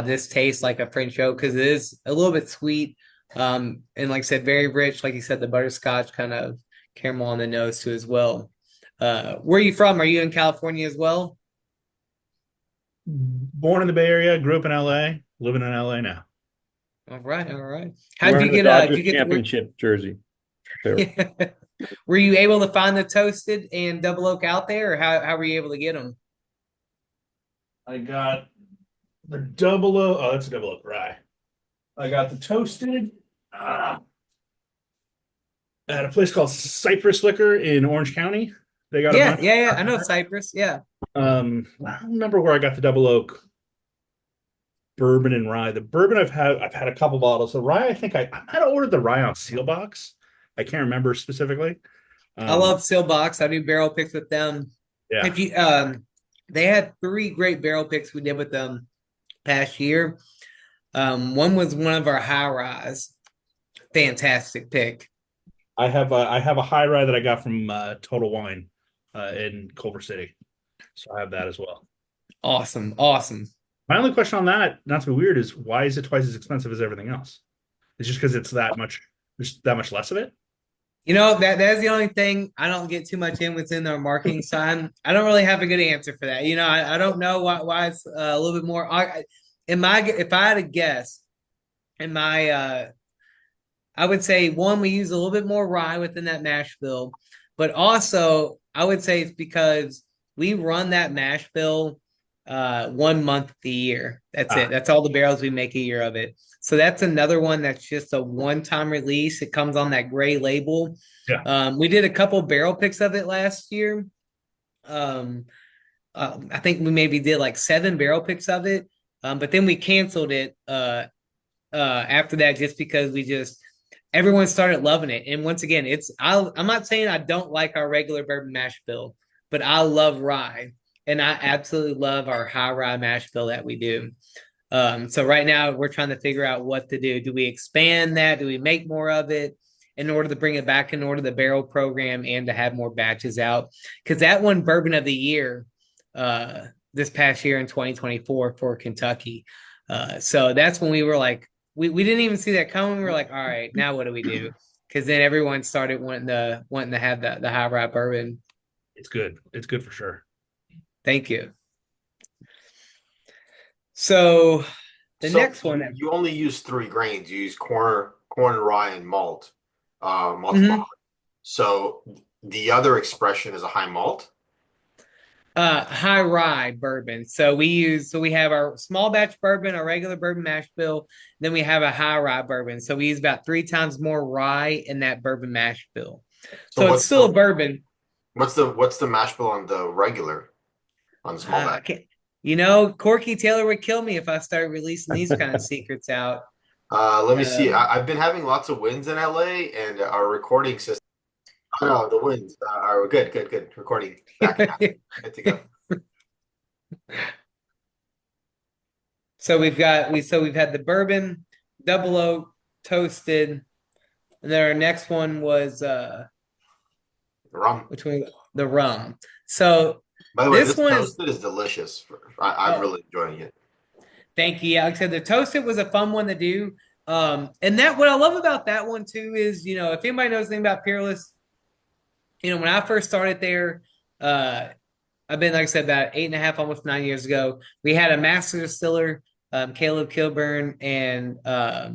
this tastes like a French oak because it is a little bit sweet, and like I said, very rich. Like you said, the butterscotch kind of caramel on the nose too as well. Where are you from? Are you in California as well? Born in the Bay Area, grew up in LA, living in LA now. All right. How did Wearing you the get? Dodgers championship jersey? Sure. Were you able to find the toasted and double oak out there, or how were you able to get them? I got the double oak. Oh, that's a double oak rye. I got the toasted at a place called Cypress Liquor in Orange County. They got yeah. I know Cypress. Yeah. I don't remember where I got the double oak bourbon and rye. The bourbon I've had a couple bottles. The rye, I think I might have ordered the rye on seal box. I can't remember specifically. I love Sealbox. I do barrel picks with them. Yeah. If you they had 3 great barrel picks we did with them past year. One was one of our high rise. Fantastic pick. I have a high rye that I got from Total Wine in Culver City, so I have that as well. Awesome. Awesome. My only question on that, not to be weird, is why is it twice as expensive as everything else? It's just because it's that much, there's that much less of it. That's the only thing I don't get too much in within our marketing side. I don't really have a good answer for that. I don't know why it's a little bit more. If I had a guess, in my I would say one, we use a little bit more rye within that mash bill, but also I would say it's because we run that mash bill 1 month of the year. That's it. That's all the barrels we make a year of it. So that's another one that's just a one-time release. It comes on that gray label. Yeah. We did a couple barrel picks of it last year. I think we maybe did like 7 barrel picks of it, but then we canceled it after that just because everyone started loving it. And once again, I'm not saying I don't like our regular bourbon mash bill, but I love rye, and I absolutely love our high rye mash bill that we do. So right now we're trying to figure out what to do. Do we expand that? Do we make more of it in order to bring it back in order the barrel program and to have more batches out? Because that won Bourbon of the Year this past year in 2024 for Kentucky. So that's when we were like, we didn't even see that coming. We were like, all right, now what do we do? Because then everyone started wanting to have the high rye bourbon. It's good. It's good for sure. Thank you. So next one, you only use 3 grains. You use corn, rye, and malt. Mhm. So the other expression is a high malt. High rye bourbon. So we have our small batch bourbon, our regular bourbon mash bill, then we have a high rye bourbon. So we use about 3 times more rye in that bourbon mash bill. So it's still a bourbon. What's the mash bill on the regular, on the small batch? Corky Taylor would kill me if I start releasing these kind of secrets out. Let me see. I've been having lots of wins in LA, and our recording system. Oh no, the wins are good. Recording back. Good to go. So we've had the bourbon, double oak, toasted, and then our next one was The rum. which one? The rum. So By the way, this one toasted is delicious. I'm really enjoying it. Thank you. Yeah, like I said, the toasted was a fun one to do. And that what I love about that one too is, if anybody knows anything about Peerless, when I first started there, I've been, like I said, about 8.5, almost 9 years ago. We had a master distiller, Caleb Kilburn, and a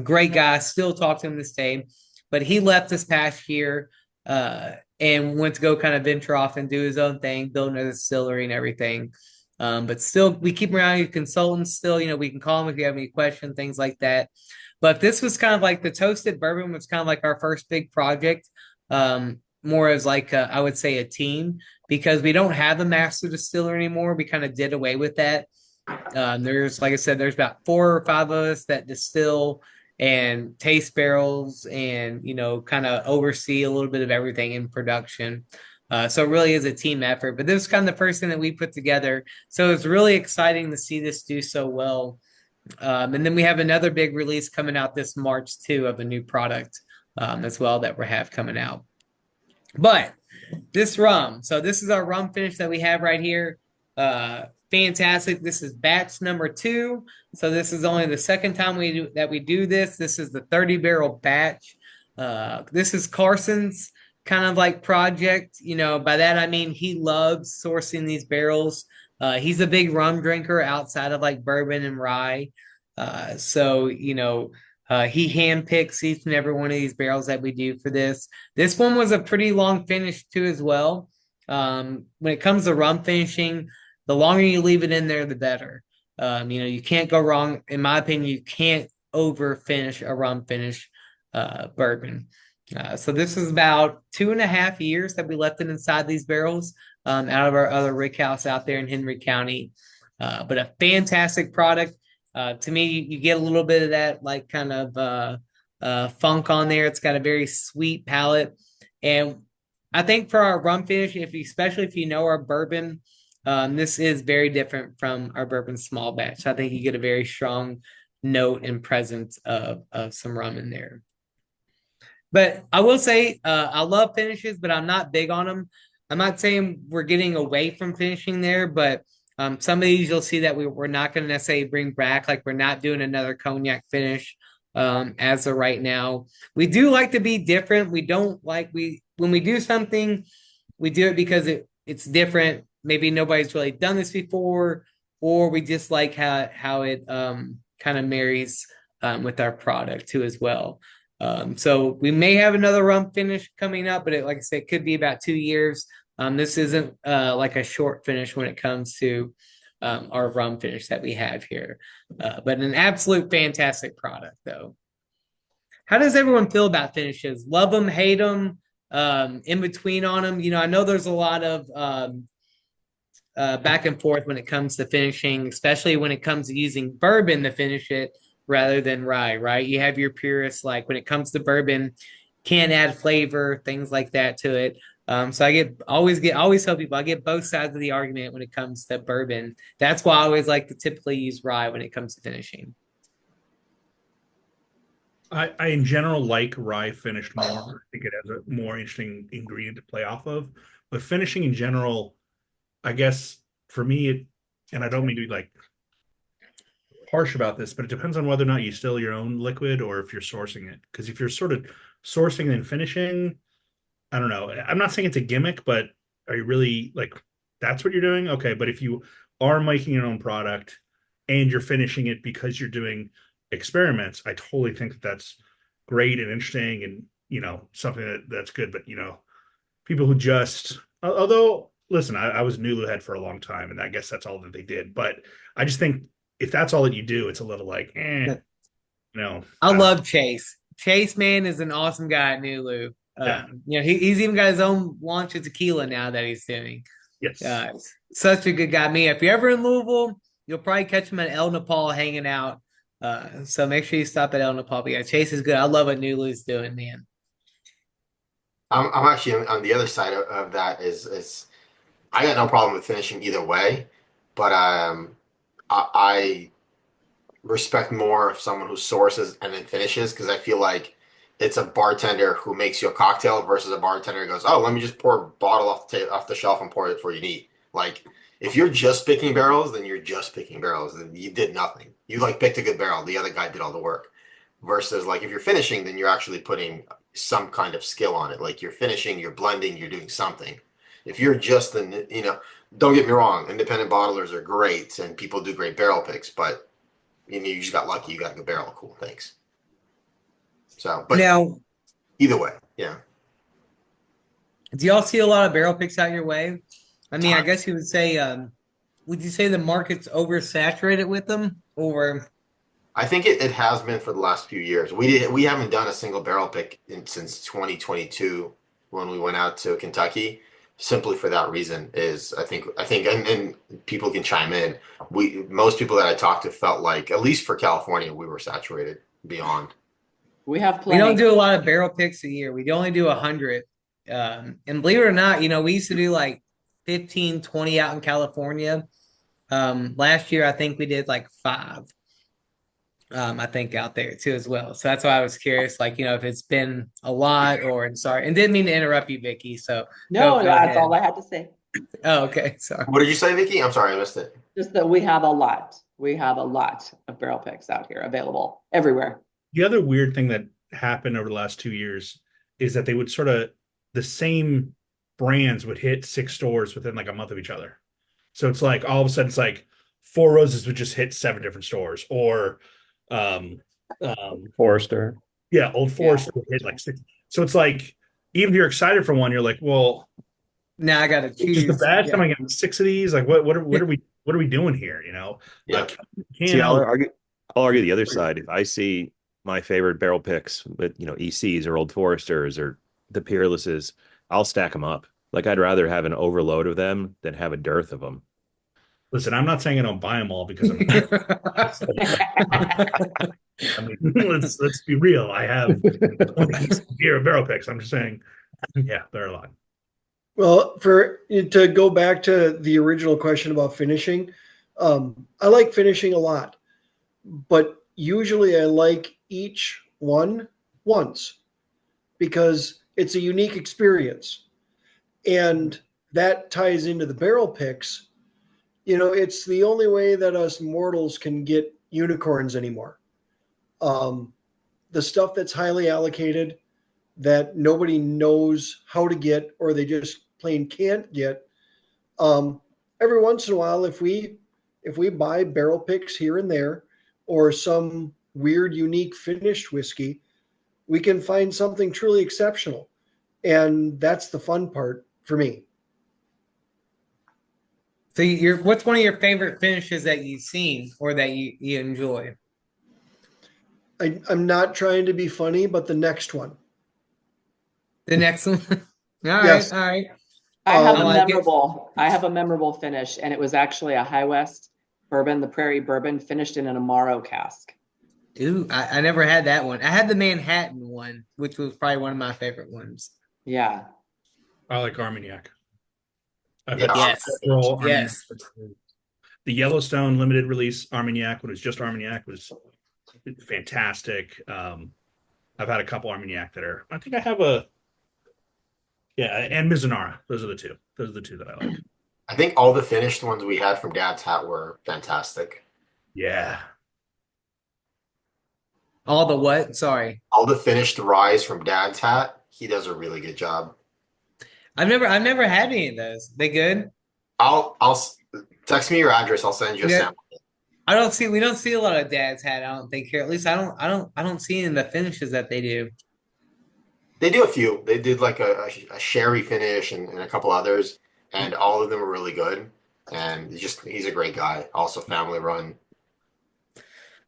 great guy. Still talk to him this day, but he left this past year and went to go kind of venture off and do his own thing, building a distillery and everything. But still, we keep around your consultants. Still, we can call them if you have any questions, things like that. But this was kind of like the toasted bourbon was kind of like our first big project. More as like I would say a team, because we don't have a master distiller anymore. We kind of did away with that. There's, like I said, there's about 4 or 5 of us that distill and taste barrels and kind of oversee a little bit of everything in production. So it really is a team effort. But this is kind of the first thing that we put together. So it's really exciting to see this do so well. And then we have another big release coming out this March too of a new product as well that we have coming out. But this rum, so this is our rum finish that we have right here. Fantastic. This is batch number 2. So this is only the second time we do this. This is the 30 barrel batch. This is Carson's kind of like project. By that I mean he loves sourcing these barrels. He's a big rum drinker outside of like bourbon and rye. So he handpicks each and every one of these barrels that we do for this. This one was a pretty long finish too as well. When it comes to rum finishing, the longer you leave it in there, the better. You can't go wrong. In my opinion, you can't over finish a rum finish bourbon. So this is about 2.5 years that we left it inside these barrels out of our other rick house out there in Henry County. But a fantastic product. To me, you get a little bit of that like kind of funk on there. It's got a very sweet palate. And I think for our rum finish, especially if you know our bourbon, This is very different from our bourbon small batch. I think you get a very strong note and presence of some rum in there. But I will say, I love finishes, but I'm not big on them. I'm not saying we're getting away from finishing there, but some of these you'll see that we're not going to necessarily bring back. Like we're not doing another cognac finish as of right now. We do like to be different. We don't like when we do something, we do it because it's different. Maybe nobody's really done this before, or we just like how it kind of marries with our product too as well. So we may have another rum finish coming up, but like I said, it could be about 2 years. This isn't like a short finish when it comes to our rum finish that we have here, but an absolute fantastic product though. How does everyone feel about finishes? Love them, hate them, in between on them? I know there's a lot of back and forth when it comes to finishing, especially when it comes to using bourbon to finish it rather than rye, right? You have your purists, like when it comes to bourbon, can't add flavor, things like that to it. So I always tell people I get both sides of the argument when it comes to bourbon. That's why I always like to typically use rye when it comes to finishing. I in general like rye finished more. I think it has a more interesting ingredient to play off of. But finishing in general, I guess for me, and I don't mean to be like harsh about this, but it depends on whether or not you still your own liquid or if you're sourcing it. Because if you're sort of sourcing and then finishing, I don't know. I'm not saying it's a gimmick, but are you really like that's what you're doing? Okay, but if you are making your own product and you're finishing it because you're doing experiments, I totally think that that's great and interesting and something that's good. But people who just although listen, I was Nulu head for a long time, and I guess that's all that they did. But I just think if that's all that you do, it's a little like, I love Chase. Chase, man, is an awesome guy at Nulu. He's even got his own launch of tequila now that he's doing. Yes. Such a good guy. If you're ever in Louisville, you'll probably catch him at El Nepal hanging out. So make sure you stop at El Nepal. But yeah, Chase is good. I love what Nulu's doing, man. I'm actually on the other side of that is I got no problem with finishing either way, but I respect more of someone who sources and then finishes because I feel like it's a bartender who makes you a cocktail versus a bartender who goes, "Oh, let me just pour a bottle off the shelf and pour it for you to eat." Like if you're just picking barrels, then you're just picking barrels, then you did nothing. You like picked a good barrel, the other guy did all the work. Versus like if you're finishing, then you're actually putting some kind of skill on it. Like you're finishing, you're blending, you're doing something. If you're just don't get me wrong, independent bottlers are great and people do great barrel picks, but you just got lucky, you got a good barrel. Cool, thanks. So, but now, either way, yeah. Do y'all see a lot of barrel picks out your way? I mean, I guess you would say, would you say the market's oversaturated with them, or? I think it has been for the last few years. We haven't done a single barrel pick since 2022 when we went out to Kentucky. Simply for that reason is I think and people can chime in. Most people that I talked to felt like at least for California we were saturated beyond. We have plenty. We don't do a lot of barrel picks a year. We only do 100. And believe it or not, we used to do like 15, 20 out in California. Last year I think we did like 5. I think out there too as well. So that's why I was curious, like, if it's been a lot and sorry, and didn't mean to interrupt you, Vicky. So no, that's all I had to say. Oh, okay. Sorry. What did you say, Vicky? I'm sorry, I missed it. Just that we have a lot. We have a lot of barrel picks out here available everywhere. The other weird thing that happened over the last 2 years is that they would the same brands would hit 6 stores within like a month of each other. So it's like all of a sudden it's like Four Roses would just hit 7 different stores, or Forester. Yeah, Old Forester would hit like 6. So it's like even if you're excited for one, you're like, well, now I gotta choose. Is the bad time I get 6 of these? Like what are we doing here? Yeah. Like, See, I'll argue the other side. If I see my favorite barrel picks with ECs or Old Foresters or the Peerlesses, I'll stack them up. Like I'd rather have an overload of them than have a dearth of them. Listen, I'm not saying I don't buy them all because I'm. I mean, let's be real. I have 20 barrel picks. I'm just saying, yeah, there are a lot. Well, to go back to the original question about finishing, I like finishing a lot, but usually I like each one once because it's a unique experience. And that ties into the barrel picks. It's the only way that us mortals can get unicorns anymore. Um, the stuff that's highly allocated that nobody knows how to get or they just plain can't get. Every once in a while, if we buy barrel picks here and there or some weird, unique finished whiskey, we can find something truly exceptional. And that's the fun part for me. So what's one of your favorite finishes that you've seen or that you enjoy? I'm not trying to be funny, but the next one. The next one. All right, Yes. all right. I have I a like it. memorable finish, and it was actually a High West bourbon, the Prairie Bourbon, finished in an Amaro cask. Ooh, I never had that one. I had the Manhattan one, which was probably one of my favorite ones. Yeah. I like Armagnac. I've Yeah. had Yes. several Armagnac. Yes. The Yellowstone limited release Armagnac, when it was just Armagnac, was fantastic. I've had a couple Armagnac that are. I think I have and Mizunara. Those are the two. Those are the two that I like. I think all the finished ones we had from Dad's Hat were fantastic. Yeah. All the what? Sorry. All the finished ryes from Dad's Hat, he does a really good job. I've never had any of those. They good? I'll text me your address. I'll send you a Yeah. sample. We don't see a lot of Dad's Hat, I don't think here. At least I don't see any of the finishes that they do. They do a few. They did like a sherry finish and a couple others, and all of them were really good. And he's a great guy. Also family run.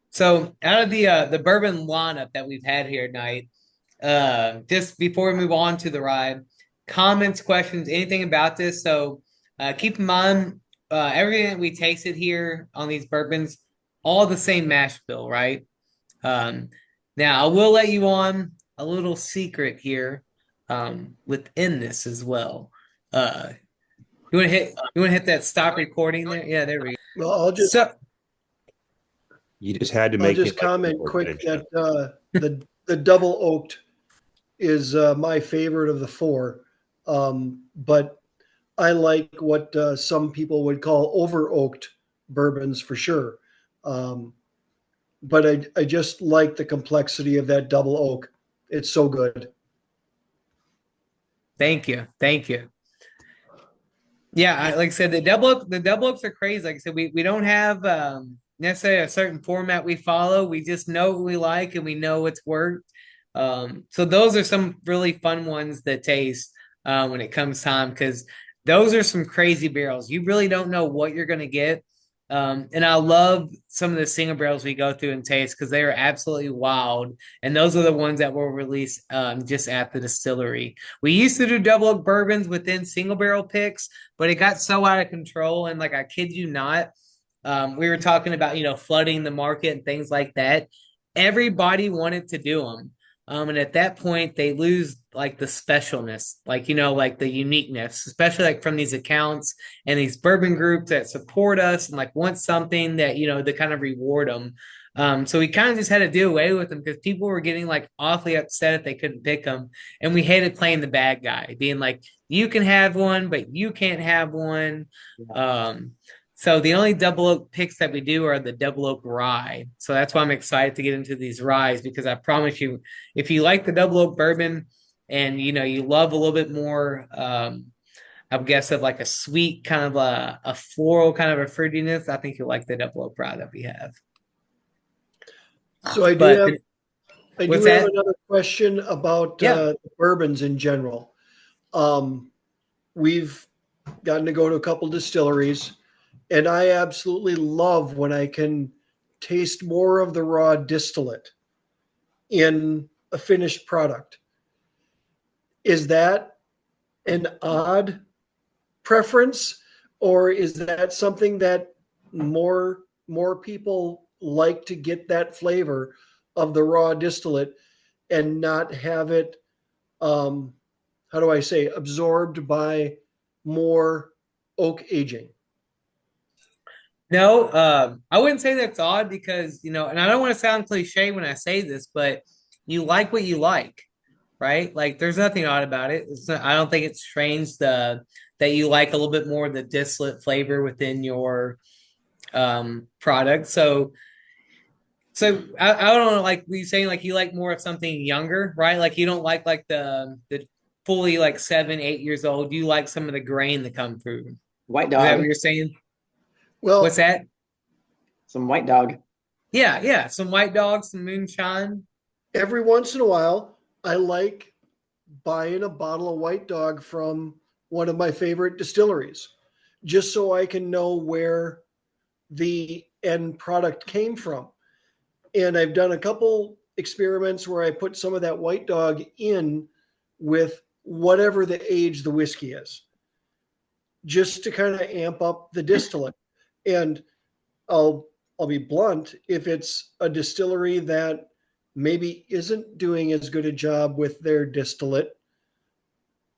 So out of the bourbon lineup that we've had here tonight, just before we move on to the ride, comments, questions, anything about this. So keep in mind, everything that we tasted here on these bourbons, all the same mash bill, right? Now I will let you on a little secret here within this as well. You want to hit that stop recording there? Yeah, there we go. Well, You just had to I'll make just it comment like quick that the double oaked is my favorite of the four. But I like what some people would call over oaked bourbons for sure. But I just like the complexity of that double oak. It's so good. Thank you. Yeah, like I said, the double ups are crazy. Like I said, we don't have necessarily a certain format we follow. We just know what we like and we know what's worked. So those are some really fun ones to taste when it comes time, because those are some crazy barrels. You really don't know what you're gonna get. And I love some of the single barrels we go through and taste because they are absolutely wild. And those are the ones that will release just at the distillery. We used to do double oak bourbons within single barrel picks, but it got so out of control. And like, I kid you not, we were talking about, flooding the market and things like that. Everybody wanted to do them. And at that point, they lose like the specialness, like the uniqueness, especially like from these accounts and these bourbon groups that support us and like want something that to kind of reward them. So we kind of just had to do away with them because people were getting like awfully upset if they couldn't pick them, and we hated playing the bad guy, being like, you can have one, but you can't have one. So the only double oak picks that we do are the double oak rye. So that's why I'm excited to get into these ryes, because I promise you, if you like the double oak bourbon and you love a little bit more, I would guess, of like a sweet kind of a floral kind of a fruitiness, I think you'll like the double oak rye that we have. So I do have another question about bourbons in general. We've gotten to go to a couple distilleries, and I absolutely love when I can taste more of the raw distillate in a finished product. Is that an odd preference, or is that something that more people like to get that flavor of the raw distillate and not have it how do I say, absorbed by more oak aging? No, I wouldn't say that's odd because, you know, and I don't want to sound cliche when I say this, but you like what you like, right? Like there's nothing odd about it. I don't think it's strange that you like a little bit more of the distillate flavor within your product. So I don't know, like we saying like you like more of something younger, right? Like you don't like the fully like 7, 8 years old. You like some of the grain that come through. White Is that dog. what you're saying? What's Well, that? Some white dog. Yeah, yeah. Some white dogs, some moonshine. every once in a while, I like buying a bottle of white dog from one of my favorite distilleries, just so I can know where the end product came from. And I've done a couple experiments where I put some of that white dog in with whatever the age the whiskey is, just to kind of amp up the distillate. And I'll be blunt, if it's a distillery that maybe isn't doing as good a job with their distillate,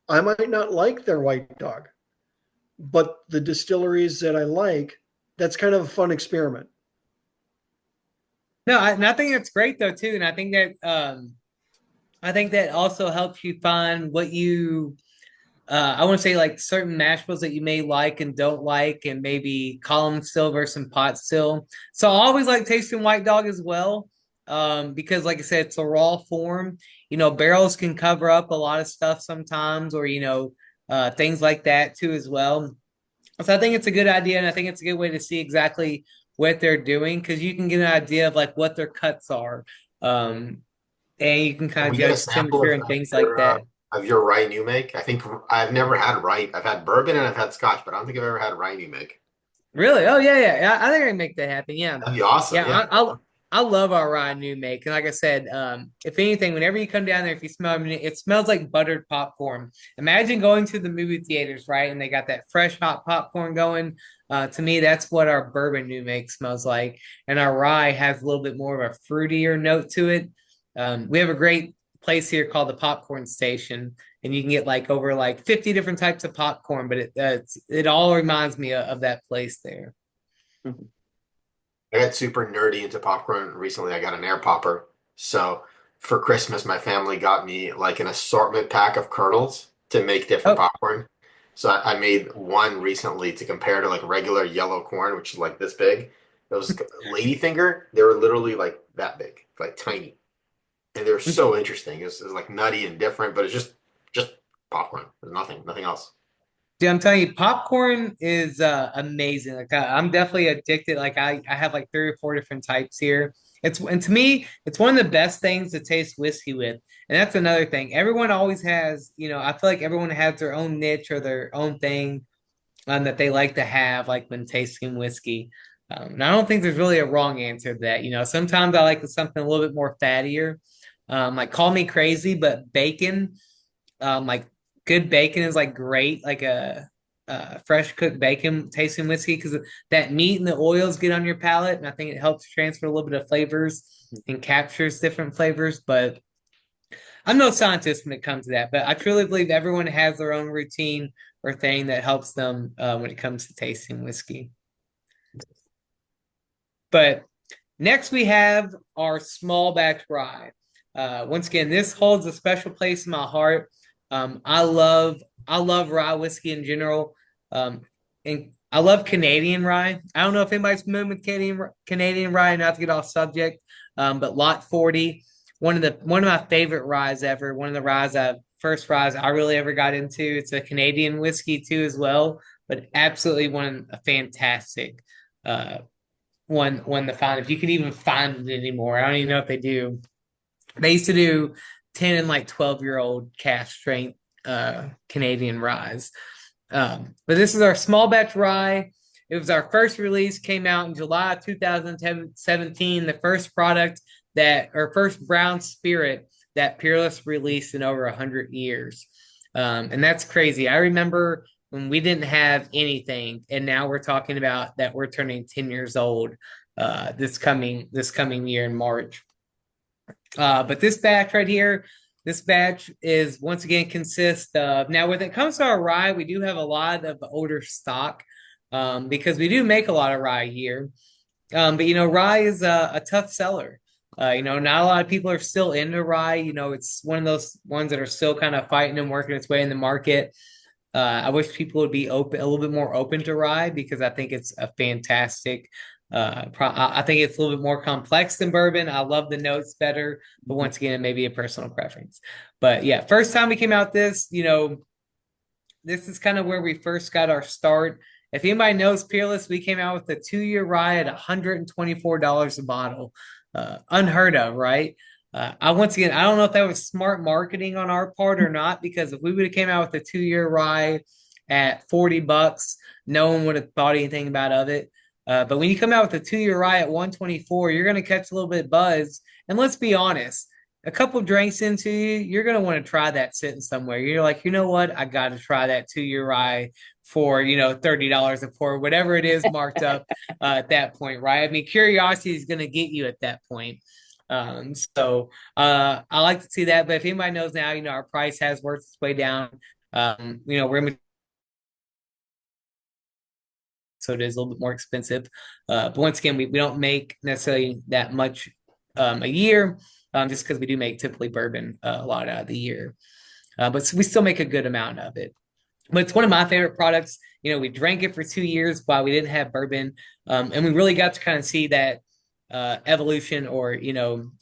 I might not like their white dog. But the distilleries that I like, that's kind of a fun experiment. No, and I think that's great though too, and I think that also helps you find what you I want to say like certain mash bills that you may like and don't like, and maybe column still versus pot still. So I always like tasting white dog as well, because like I said, it's a raw form. You know, barrels can cover up a lot of stuff sometimes, or you know, things like that too as well. So I think it's a good idea, and I think it's a good way to see exactly what they're doing because you can get an idea of like what their cuts are, and you can kind Can of we get a judge sample temperature and things like your, that. of your rye new make? I think I've never had rye. I've had bourbon and I've had scotch, but I don't think I've ever had rye new make. Really? Oh yeah, yeah, yeah. I think I can make that happen. Yeah, That'd be awesome. yeah. Yeah. I love our rye new make, and like I said, if anything, whenever you come down there, if you smell, I mean, it smells like buttered popcorn. Imagine going to the movie theaters, right, and they got that fresh hot popcorn going. To me, that's what our bourbon new make smells like, and our rye has a little bit more of a fruitier note to it. We have a great place here called the Popcorn Station, and you can get like over like 50 different types of popcorn, but it all reminds me of that place there. I got super nerdy into popcorn recently. I got an air popper. So for Christmas, my family got me like an assortment pack of kernels to make different Oh, popcorn. So I made one recently to compare to like regular yellow corn, which is like this big. Those ladyfinger, they were literally like that big, like tiny. And they were so interesting. It was like nutty and different, but it's just popcorn. There's nothing else. dude, I'm telling you, popcorn is amazing. Like I'm definitely addicted. Like I have like 3 or 4 different types here. And to me, it's one of the best things to taste whiskey with. And that's another thing. Everyone always has, you know, I feel like everyone has their own niche or their own thing that they like to have, like when tasting whiskey. And I don't think there's really a wrong answer to that. You know, sometimes I like something a little bit more fattier. Like call me crazy, but bacon, like good bacon is like great, like a fresh cooked bacon tasting whiskey because that meat and the oils get on your palate, and I think it helps transfer a little bit of flavors and captures different flavors. But I'm no scientist when it comes to that, but I truly believe everyone has their own routine or thing that helps them when it comes to tasting whiskey. But next we have our small batch rye. Once again, this holds a special place in my heart. I love rye whiskey in general, and I love Canadian rye. I don't know if anybody's familiar with Canadian rye. Not to get off subject, but Lot 40, one of my favorite ryes ever. One of the first ryes I really ever got into. It's a Canadian whiskey too as well, but absolutely a fantastic one to find if you can even find it anymore. I don't even know if they do. They used to do 10 and like 12-year-old cask strength Canadian ryes. But this is our small batch rye. It was our first release, came out in July of 2017, the first product our first brown spirit that Peerless released in over 100 years. And that's crazy. I remember when we didn't have anything, and now we're talking about that we're turning 10 years old this coming year in March. But this batch right here, This batch is once again consists of, now when it comes to our rye, we do have a lot of older stock, because we do make a lot of rye a year. But rye is a tough seller. Not a lot of people are still into rye. It's one of those ones that are still kind of fighting and working its way in the market. I wish people would be open, a little bit more open to rye, because I think it's a fantastic. I think it's a little bit more complex than bourbon. I love the notes better, but once again, it may be a personal preference. But yeah, first time we came out this, this is kind of where we first got our start. If anybody knows Peerless, we came out with a 2-year rye at $124 a bottle. Unheard of, right? Once again, I don't know if that was smart marketing on our part or not, because if we would have came out with a 2-year rye at $40, no one would have thought anything of it. But when you come out with a 2-year rye at 124, you're going to catch a little bit of buzz. And let's be honest, a couple drinks into you, you're going to want to try that sitting somewhere. You're like, you know what? I got to try that 2-year rye for, $30 a pour, whatever it is marked up at that point, right? I mean, curiosity is going to get you at that point. I like to see that. But if anybody knows now, our price has worked its way down. We're so it is a little bit more expensive. But once again, we don't make necessarily that much a year, just because we do make typically bourbon a lot out of the year. But we still make a good amount of it. But it's one of my favorite products. We drank it for 2 years while we didn't have bourbon. And we really got to kind of see that evolution, or,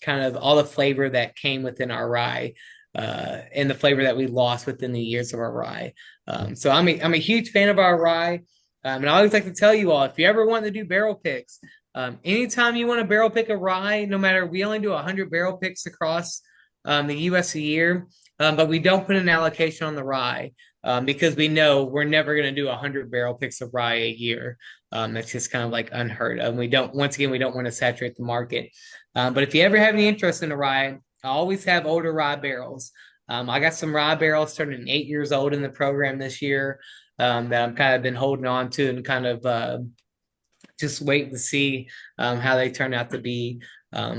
kind of all the flavor that came within our rye, and the flavor that we lost within the years of our rye. So I'm a huge fan of our rye. And I always like to tell you all, if you ever want to do barrel picks, anytime you want to barrel pick a rye, no matter, we only do 100 barrel picks across the U.S. a year, but we don't put an allocation on the rye, because we know we're never going to do 100 barrel picks of rye a year. That's just kind of like unheard of. We don't want to saturate the market. But if you ever have any interest in a rye, I always have older rye barrels. I got some rye barrels turning 8 years old in the program this year, that I'm kind of been holding on to, and kind of just waiting to see how they turn out to be.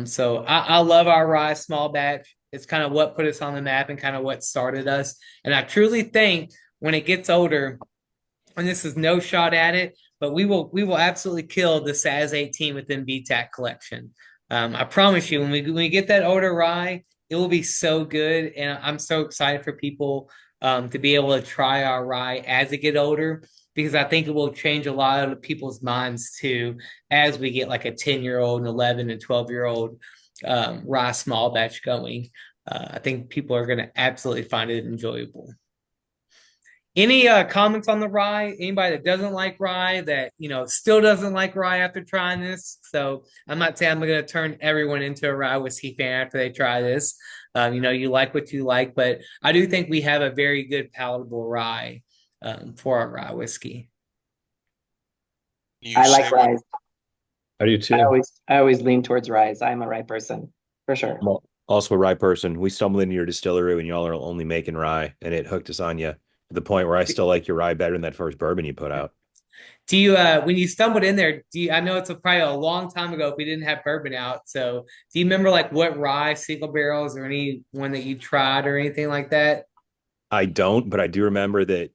So I love our rye small batch. It's kind of what put us on the map and kind of what started us. And I truly think when it gets older, and this is no shot at it, but we will absolutely kill the SAS 18 within BTAC collection. I promise you, when we get that older rye, it will be so good. And I'm so excited for people to be able to try our rye as it get older, because I think it will change a lot of people's minds too, as we get like a 10-year-old and 11 and 12-year-old rye small batch going. I think people are going to absolutely find it enjoyable. Any comments on the rye? Anybody that doesn't like rye, that still doesn't like rye after trying this? So I'm not saying I'm going to turn everyone into a rye whiskey fan after they try this. You like what you like, but I do think we have a very good palatable rye for our rye whiskey. I like rye. I do too. I always lean towards rye. I'm a rye person for sure. I'm also a rye person. We stumbled into your distillery when y'all are only making rye, and it hooked us on you to the point where I still like your rye better than that first bourbon you put out. Do you, when you stumbled in there, I know it's probably a long time ago if we didn't have bourbon out. So do you remember like what rye, single barrels, or any one that you tried or anything like that? I don't, but I do remember that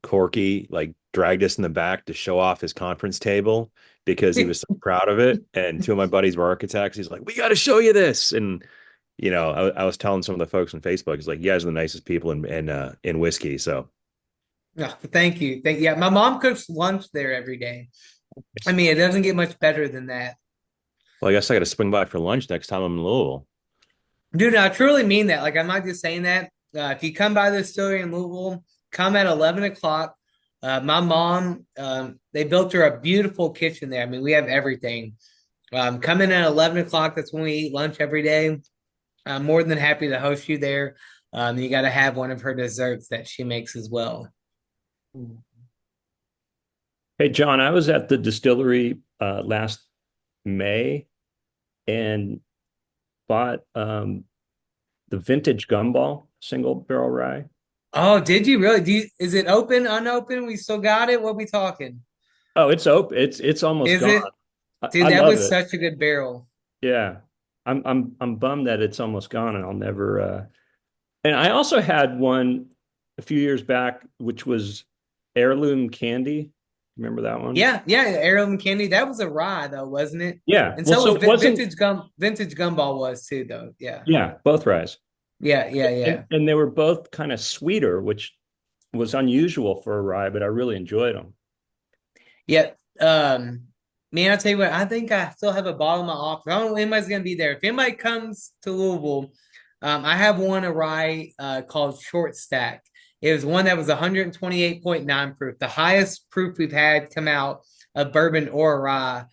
Corky like dragged us in the back to show off his conference table because he was so proud of it. And two of my buddies were architects. He's like, we got to show you this. And, I was telling some of the folks on Facebook, it's like, you guys are the nicest people in whiskey. So. Oh, thank you. Yeah, my mom cooks lunch there every day. I mean, it doesn't get much better than that. Well, I guess I got to swing by for lunch next time I'm in Louisville. Dude, I truly mean that. Like, I'm not just saying that. If you come by the distillery in Louisville, come at 11 o'clock. My mom, they built her a beautiful kitchen there. I mean, we have everything. Come in at 11 o'clock. That's when we eat lunch every day. I'm more than happy to host you there. You got to have one of her desserts that she makes as well. Hey, John, I was at the distillery last May and bought the vintage Gumball single barrel rye. Oh, did you really? Is it open, unopened? We still got it? What we talking? Oh, it's open. It's almost gone. Dude, that was such a good barrel. Yeah. I'm bummed that it's almost gone, and I'll never And I also had one a few years back, which was heirloom candy. Remember that one? Yeah, yeah, heirloom candy. That was a rye though, wasn't it? Yeah. And Well, so so was it wasn't, vintage gumball was too though. Yeah. yeah, both ryes. Yeah, yeah, yeah. And they were both kind of sweeter, which was unusual for a rye, but I really enjoyed them. Yeah. Man, I'll tell you what, I think I still have a bottle in my office. I don't know if anybody's gonna be there. If anybody comes to Louisville, I have one a rye called Short Stack. It was one that was 128.9 proof, the highest proof we've had come out of bourbon or a rye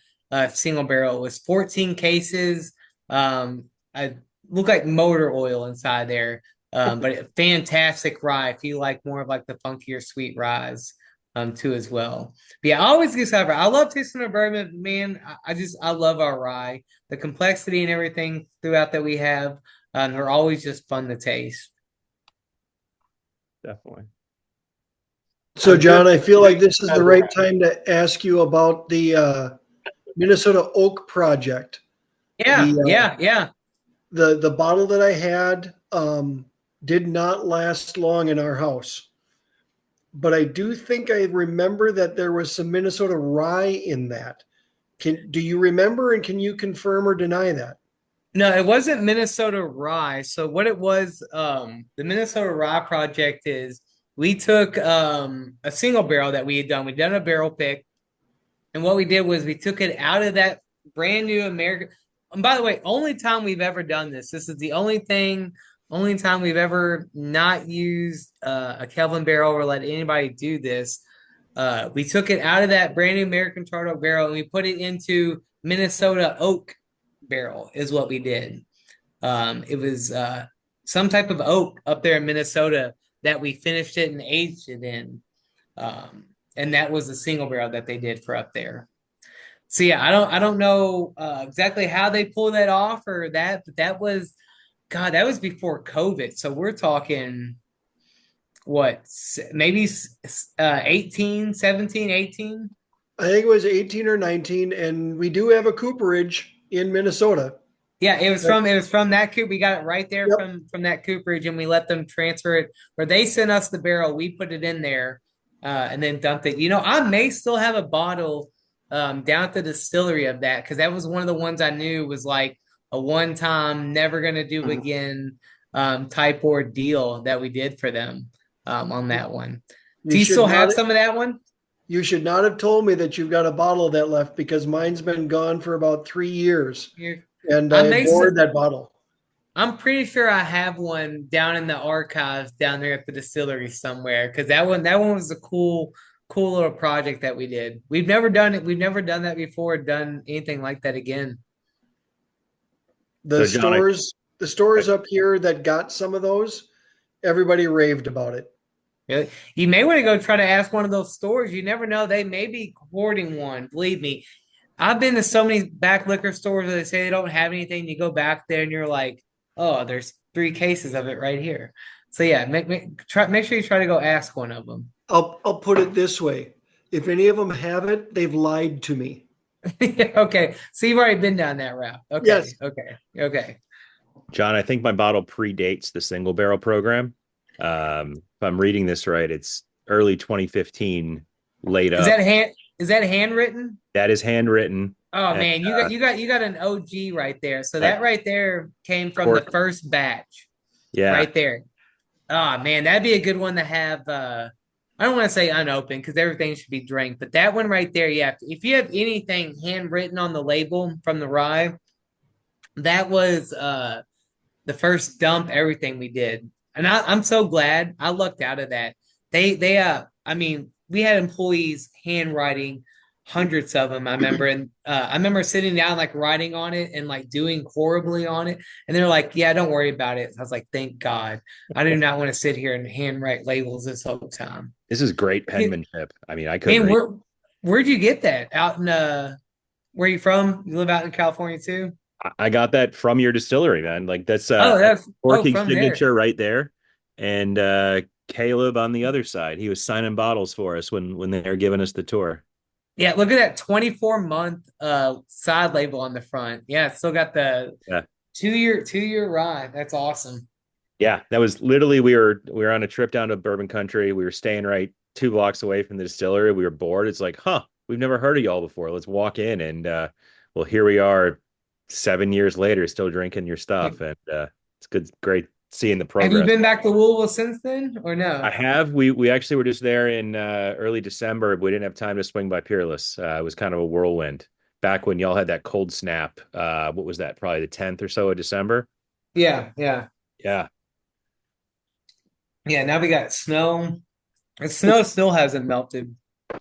single barrel. It was 14 cases. I look like motor oil inside there. But fantastic rye if you like more of like the funkier sweet ryes too as well. But yeah, I always get cyber. I love tasting our bourbon, man. I love our rye, the complexity and everything throughout that we have. They're always just fun to taste. Definitely. So, John, I feel like this is the right time to ask you about the Minnesota Oak Project. Yeah, The, yeah. The bottle that I had did not last long in our house. But I do think I remember that there was some Minnesota rye in that. Do you remember, and can you confirm or deny that? No, it wasn't Minnesota rye. So what it was, the Minnesota Rye Project is we took a single barrel that we had done. We'd done a barrel pick, and what we did was we took it out of that brand new American. And by the way, only time we've ever done this. This is the only time we've ever not used a Kelvin barrel or let anybody do this. We took it out of that brand new American charred oak barrel and we put it into Minnesota oak barrel is what we did. It was some type of oak up there in Minnesota that we finished it and aged it in. And that was the single barrel that they did for up there. So yeah, I don't know exactly how they pulled that off or that, but that was before COVID. So we're talking what, maybe 18, 17, 18? I think it was 18 or 19, and we do have a cooperage in Minnesota. Yeah, it was from that coop. We got it right there from that cooperage, and we let them transfer it. Where they sent us the barrel, we put it in there, and then dumped it. I may still have a bottle down at the distillery of that because that was one of the ones I knew was like a one-time, never gonna do again type ordeal that we did for them on that one. Do you still have some of that one? You should not have told me that you've got a bottle of that left because mine's been gone for about 3 years. And I adored that bottle. I'm pretty sure I have one down in the archives down there at the distillery somewhere because that one was a cool little project that we did. We've never done it. We've never done that before, done anything like that again. The stores up here that got some of those, everybody raved about it. You may want to go try to ask one of those stores. You never know. They may be hoarding one. Believe me. I've been to so many back liquor stores where they say they don't have anything. You go back there and you're like, oh, there's 3 cases of it right here. So yeah, make sure you try to go ask one of them. I'll put it this way. If any of them have it, they've lied to me. Okay. So you've already been down that route. Okay. Yes. Okay. John, I think my bottle predates the single barrel program. If I'm reading this right, it's early 2015 laid up. Is that handwritten? That is handwritten. Oh man, you got an OG right there. So that right there came from the first batch. Yeah. Right there. Oh man, that'd be a good one to have I don't want to say unopened because everything should be drank, but that one right there, yeah. If you have anything handwritten on the label from the rye, that was the first dump, everything we did. And I'm so glad I lucked out of that. I mean, we had employees handwriting hundreds of them. I remember, and I remember sitting down, like writing on it and like doing horribly on it. And they're like, "Yeah, don't worry about it." I was like, "Thank God, I do not want to sit here and handwrite labels this whole time." This is great penmanship. I mean, I couldn't. Man, where'd you get that? Out in where you from? You live out in California too? I got that from your distillery, man. Like that's Corky's signature right there, and Caleb on the other side. He was signing bottles for us when they were giving us the tour. Yeah, look at that 24-month side label on the front. Yeah, it's still got the two year rye. That's awesome. Yeah, that was literally we were on a trip down to bourbon country. We were staying right 2 blocks away from the distillery. We were bored. It's like, huh, we've never heard of y'all before. Let's walk in and well, here we are 7 years later, still drinking your stuff. And it's good, great seeing the Have you progress. been back to Louisville since then, or I no? have. We actually were just there in early December. We didn't have time to swing by Peerless. It was kind of a whirlwind back when y'all had that cold snap. What was that? Probably the 10th or so of December. Yeah, yeah, Yeah. yeah. Now we got snow. The snow still hasn't melted.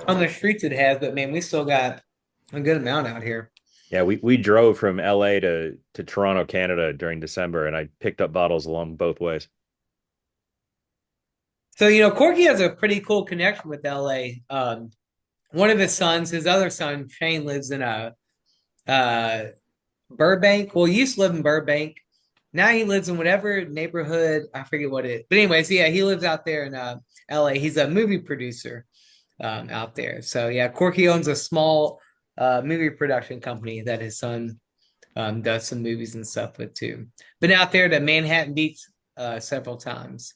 On the streets it has, but man, we still got a good amount out here. Yeah, we drove from LA to Toronto, Canada during December, and I picked up bottles along both ways. So, Corky has a pretty cool connection with LA. One of his sons, his other son, Shane, lives in uh Burbank. Well, he used to live in Burbank. Now he lives in whatever neighborhood, I forget what it. But anyways, yeah, he lives out there in LA. He's a movie producer out there. So yeah, Corky owns a small movie production company that his son does some movies and stuff with too. Been out there to Manhattan Beach several times.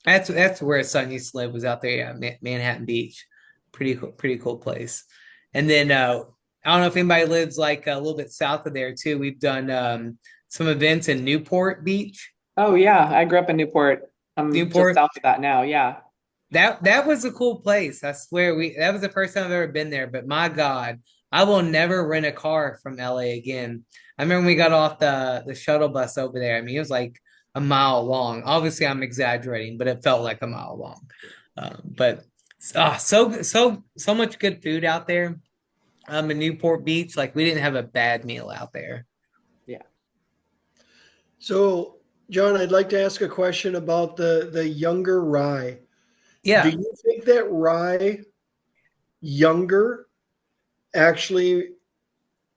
That's where his son used to live, was out there, yeah, Manhattan Beach. Pretty cool place. And then I don't know if anybody lives like a little bit south of there too. We've done some events in Newport Beach. Oh yeah, I grew up in Newport. I'm just Newport. south of that now. Yeah. That was a cool place. I swear that was the first time I've ever been there. But my God, I will never rent a car from LA again. I remember when we got off the shuttle bus over there. I mean, it was like a mile long. Obviously, I'm exaggerating, but it felt like a mile long. But so much good food out there. In Newport Beach, like we didn't have a bad meal out there. Yeah. So, John, I'd like to ask a question about the younger rye. Yeah. Do you think that rye younger actually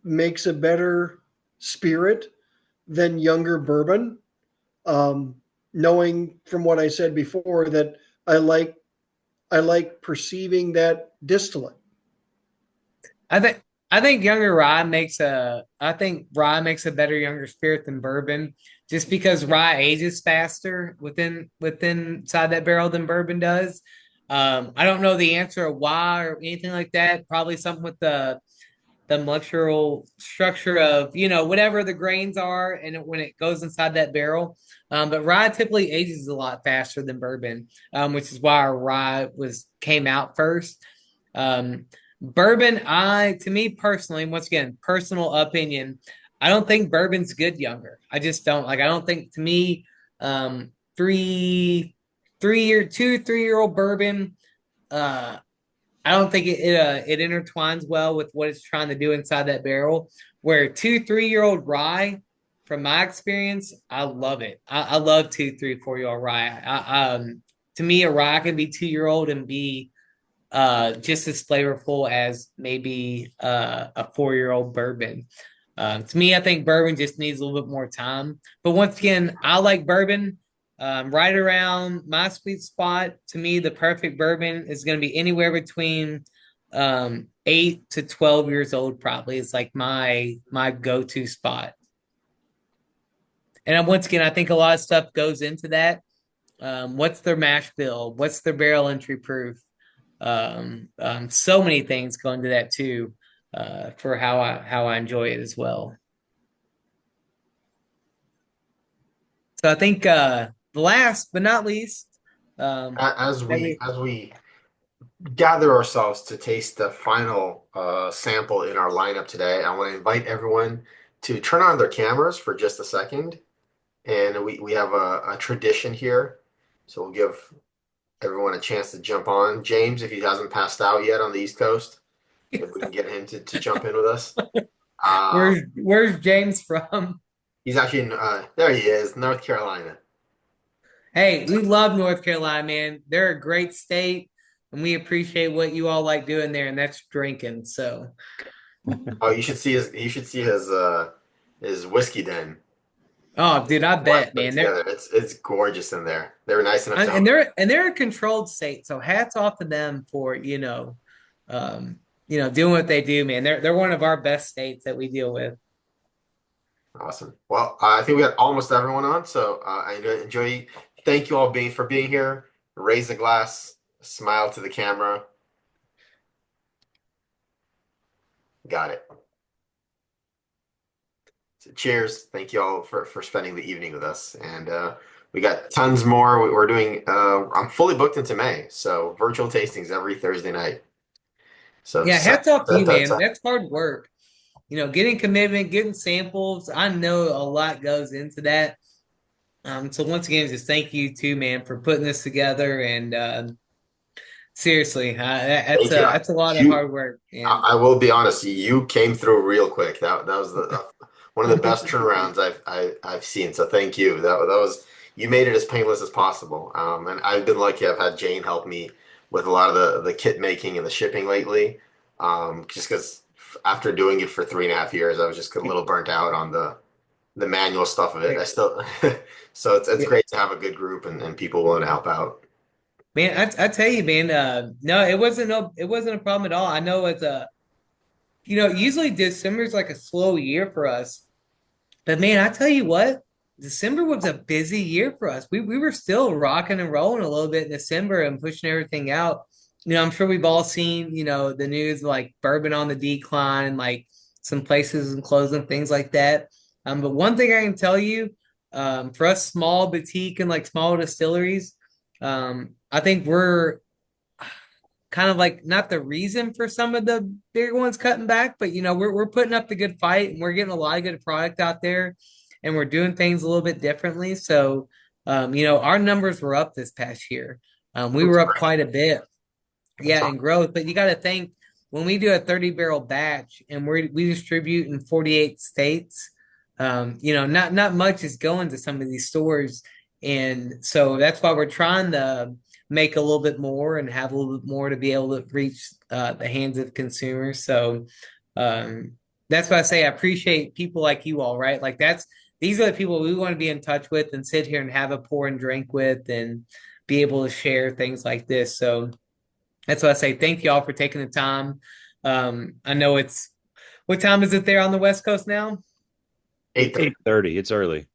makes a better spirit than younger bourbon? Knowing from what I said before that I like perceiving that distillate. I think younger rye makes a better younger spirit than bourbon, just because rye ages faster within inside that barrel than bourbon does. I don't know the answer of why or anything like that. Probably something with the molecular structure of whatever the grains are, and when it goes inside that barrel. But rye typically ages a lot faster than bourbon, which is why our rye came out first. Bourbon, to me personally, once again, personal opinion, I don't think bourbon's good younger. I just don't like. I don't think, to me, 3-year-old bourbon. I don't think it intertwines well with what it's trying to do inside that barrel. Where 2-3-year-old rye, from my experience, I love it. I love 2-3-4-year-old rye. To me, a rye can be 2-year-old and be just as flavorful as maybe a 4-year-old bourbon. To me, I think bourbon just needs a little bit more time. But once again, I like bourbon. Right around my sweet spot. To me, the perfect bourbon is going to be anywhere between 8 to 12 years old. Probably is like my go-to spot. And once again, I think a lot of stuff goes into that. What's their mash bill? What's their barrel entry proof? So many things go into that too, for how I enjoy it as well. So I think last but not least, As we gather ourselves to taste the final sample in our lineup today, I want to invite everyone to turn on their cameras for just a second. And we have a tradition here, so we'll give everyone a chance to jump on. James, if he hasn't passed out yet on the East Coast, if we can get him to jump in with us. Where's James from? He's actually in, there he is, North Carolina. Hey, we love North Carolina, man. They're a great state, and we appreciate what you all like doing there, and that's drinking. So, Oh, you should see his whiskey den. oh, dude, I bet, man. It's gorgeous in there. They were nice enough to And they're a controlled state, so hats off to them for doing what they do, man. They're one of our best states that we deal with. Awesome. Well, I think we got almost everyone on, so I enjoy. Thank you all for being here. Raise a glass, smile to the camera. Got it. So cheers. Thank you all for spending the evening with us. And we got tons more. We're doing, I'm fully booked into May. So virtual tastings every Thursday night. So Yeah, set hats off to you, that's man. That's hard work. Getting commitment, getting samples. I know a lot goes into that. So once again, just thank you too, man, for putting this together. And seriously, thank you. that's a lot of You, hard work. And I will be honest, you came through real quick. That was one of the best turnarounds I've seen. So thank you. That was you made it as painless as possible. And I've been lucky. I've had Jane help me with a lot of the kit making and the shipping lately. Just because after doing it for 3.5 years, I was just a little burnt out on the manual stuff of it. I still so it's yeah, great to have a good group and people willing to help out. man, I tell you, man, no, it wasn't a problem at all. I know it's usually December's like a slow year for us. But man, I tell you what, December was a busy year for us. We were still rocking and rolling a little bit in December and pushing everything out. I'm sure we've all seen, the news like bourbon on the decline, like some places and closing, things like that. But one thing I can tell you, for us small boutique and like small distilleries, I think we're kind of like not the reason for some of the bigger ones cutting back, but we're putting up the good fight and we're getting a lot of good product out there and we're doing things a little bit differently. So our numbers were up this past year. We That's were up great. quite a bit. That's Yeah, in growth. But you got to think when we do a 30 barrel batch and we distribute in 48 states, not much is going to some of these stores. And so that's why we're trying to make a little bit more and have a little bit more to be able to reach the hands of consumers. So that's why I say I appreciate people like you all, right? Like these are the people we want to be in touch with and sit here and have a pour and drink with and be able to share things like this. So that's why I say thank you all for taking the time. I know what time is it there on the West Coast now? 8:30. It's early.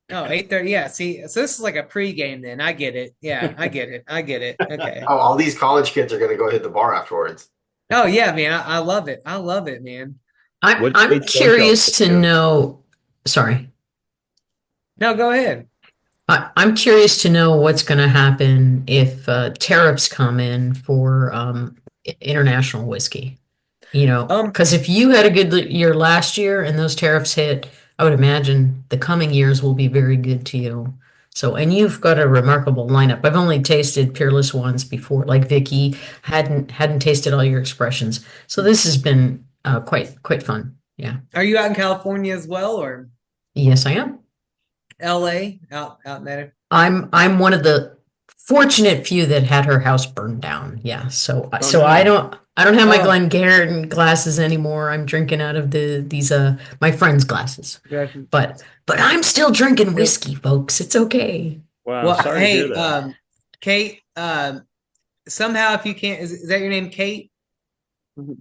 Oh, 8:30. Yeah. See, so this is like a pregame then. I get it. Yeah, I get it. I get it. Okay. Oh, all these college kids are gonna go hit the bar afterwards. Oh yeah, man. I love it. I love it, man. I'm States don't tell curious us to know. Sorry. No, go ahead. I'm curious to know what's going to happen if tariffs come in for international whiskey. Um, Because if you had a good year last year and those tariffs hit, I would imagine the coming years will be very good to you. So, and you've got a remarkable lineup. I've only tasted Peerless ones before, like Vicky hadn't tasted all your expressions. So this has been quite fun. Yeah. are you out in California as well or Yes, I am. LA out in that? I'm one of the fortunate few that had her house burned down. Yeah. So Oh so no. I don't have my Oh, Glencairn glasses anymore. I'm drinking out of these my friends' glasses. gotcha. But I'm still drinking whiskey, folks. It's okay. Wow, Well, sorry to hear hey, that. Kate, somehow if you can't, is that your name, Kate? Mhm.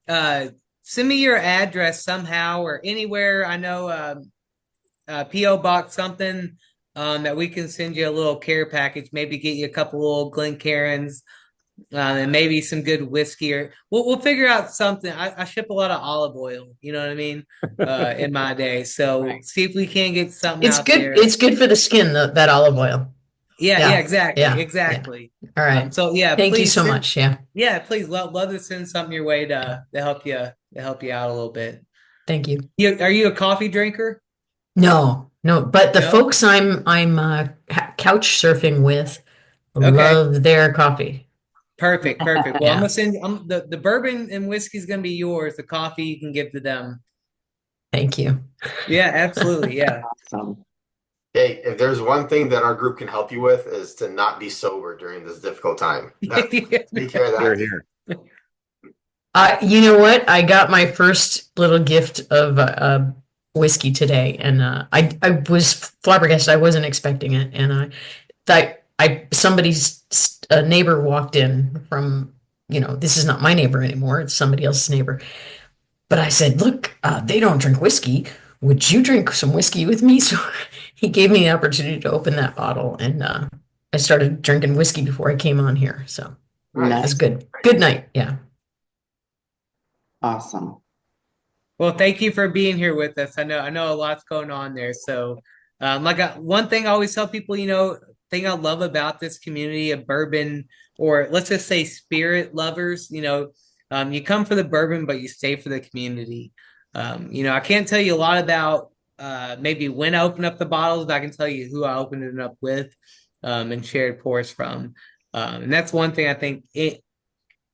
Uh, send me your address somehow or anywhere. I know PO box something that we can send you a little care package. Maybe get you a couple little Glencairns and maybe some good whiskey or we'll figure out something. I ship a lot of olive oil. You know what I mean? In my day, so Right. see if we can get something It's out good. there. It's good for the skin, that olive oil. Yeah, Yeah. exactly, Yeah. exactly. All right. So yeah, Thank you please so send, much. Yeah. yeah, please love to send something your way to help you out a little bit. Thank you. Are you a coffee drinker? No, but the No? folks I'm couch surfing with Okay. love their coffee. Perfect. Well, I'm Yeah. gonna send the bourbon and whiskey is gonna be yours. The coffee you can give to them. Thank you. Yeah, absolutely. Yeah. Awesome. Hey, if there's one thing that our group can help you with is to not be sober during this difficult time. Take care of Here, that. here. You know what? I got my first little gift of whiskey today, and I was flabbergasted. I wasn't expecting it, and I thought somebody's a neighbor walked in from, this is not my neighbor anymore. It's somebody else's neighbor. But I said, look, they don't drink whiskey. would you drink some whiskey with me? So he gave me the opportunity to open that bottle, and I started drinking whiskey before I came on here. So it was Nice. good. Good night. Yeah. Awesome. Well, thank you for being here with us. I know a lot's going on there. So, one thing I always tell people, thing I love about this community of bourbon, or let's just say spirit lovers, you come for the bourbon, but you stay for the community. I can't tell you a lot about maybe when I opened up the bottles, but I can tell you who I opened it up with and shared pours from. And that's one thing I think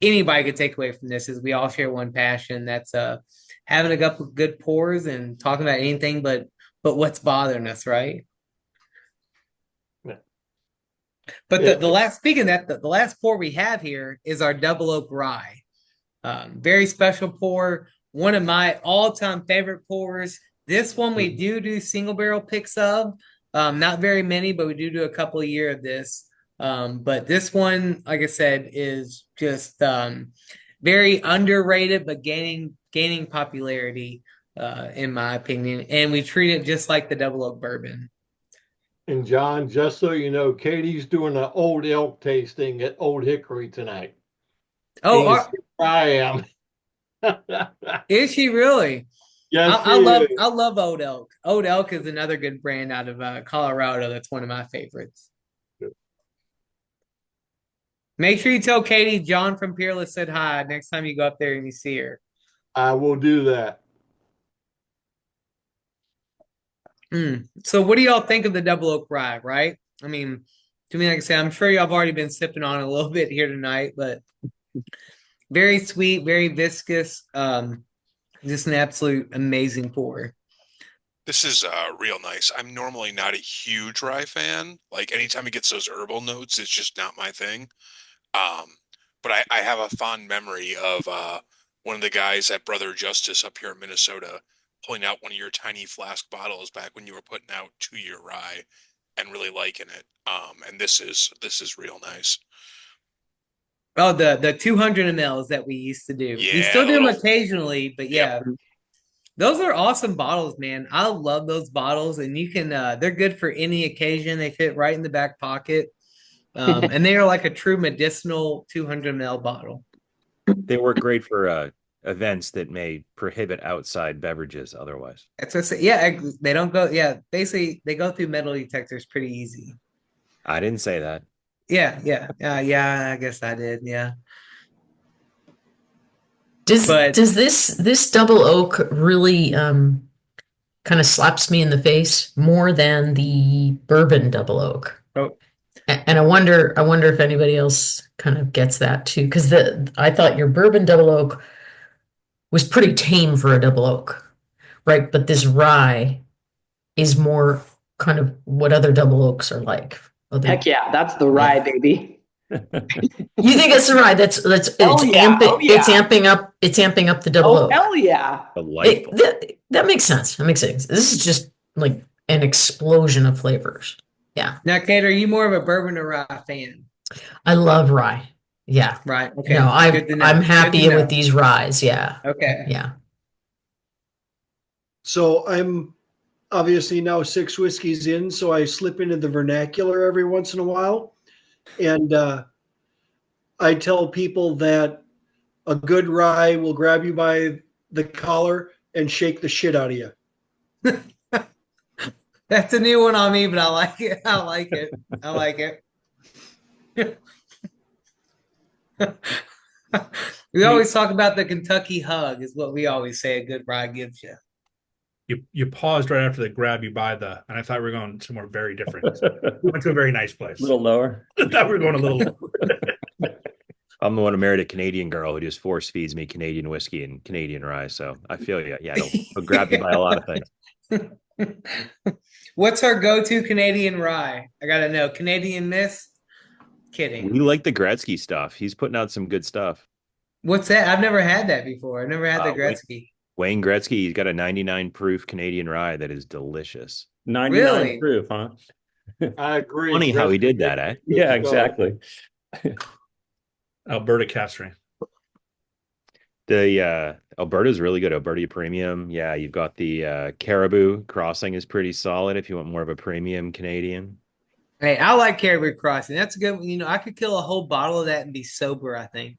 anybody could take away from this is we all share one passion. That's having a couple of good pours and talking about anything but what's bothering us, right? Yeah. But Yeah. the last, speaking of that, the last pour we have here is our double oak rye. Very special pour, one of my all-time favorite pours. This one we do single barrel picks of, not very many, but we do a couple a year of this. But this one, like I said, is just very underrated, but gaining popularity, in my opinion. And we treat it just like the double oak bourbon. And John, just so you know, Katie's doing an Old Elk tasting at Old Hickory tonight. Oh, And I am. is she really? Yes, I she love is. I love Old Elk. Old Elk is another good brand out of Colorado. That's one of my favorites. Make sure you tell Katie John from Peerless said hi next time you go up there and you see her. I will do that. So what do y'all think of the double oak rye, right? I mean, to me, like I said, I'm sure y'all have already been sipping on it a little bit here tonight, but very sweet, very viscous. Just an absolute amazing pour. This is real nice. I'm normally not a huge rye fan. Like anytime it gets those herbal notes, it's just not my thing. But I have a fond memory of one of the guys at Brother Justice up here in Minnesota pulling out one of your tiny flask bottles back when you were putting out 2-year rye and really liking it. And this is real nice. Oh, the 200 mLs that we used to do. We Yeah, still do them little- occasionally, but yeah. Yep. Those are awesome bottles, man. I love those bottles, and you can they're good for any occasion. They fit right in the back pocket. And they are like a true medicinal 200 ml bottle. They work great for events that may prohibit outside beverages otherwise. That's what I say. Yeah, they don't go. Yeah, basically they go through metal detectors pretty easy. I didn't say that. Yeah. I guess I did. Yeah. Does But- this double oak really kind of slaps me in the face more than the bourbon double oak? Oh. And I wonder if anybody else kind of gets that too, because I thought your bourbon double oak was pretty tame for a double oak, right? But this rye is more kind of what other double oaks are like. Heck yeah, that's the rye, baby. You think it's the rye? That's Hell yeah. Oh, yeah. It's amping up the double Oh, oak. hell yeah. Delightful. That makes sense. That makes sense. This is just like an explosion of flavors. Yeah. Now, Kate, are you more of a bourbon or rye fan? I love rye. Yeah. Right. Okay. No, Good to know. I'm Good happy to know. with these ryes. Yeah. Okay. Yeah. So I'm obviously now 6 whiskeys in, so I slip into the vernacular every once in a while. And I tell people that a good rye will grab you by the collar and shake the shit out of you. That's a new one on me, but I like it. I like it. I like it. We always talk about the Kentucky hug, is what we always say a good rye gives you. You paused right after they grab you by the, and I thought we were going somewhere very different. We went to a very nice place. A little lower. I thought we were going a little lower. I'm the one who married a Canadian girl who just force feeds me Canadian whiskey and Canadian rye. So I feel you. Yeah, it'll grab you by a lot of things. What's our go-to Canadian rye? I gotta know. Canadian Mist? Kidding. We like the Gretzky stuff. He's putting out some good stuff. What's that? I've never had that before. I've never had the Wayne- Gretzky. Wayne Gretzky, he's got a 99 proof Canadian rye that is delicious. 99 Really? proof, huh? I agree. Funny how he did that, eh? Yeah, exactly. Alberta cask strength. The Alberta's really good. Alberta Premium. Yeah, you've got the Caribou Crossing is pretty solid if you want more of a premium Canadian. Hey, I like Caribou Crossing. That's a good one. I could kill a whole bottle of that and be sober, I think.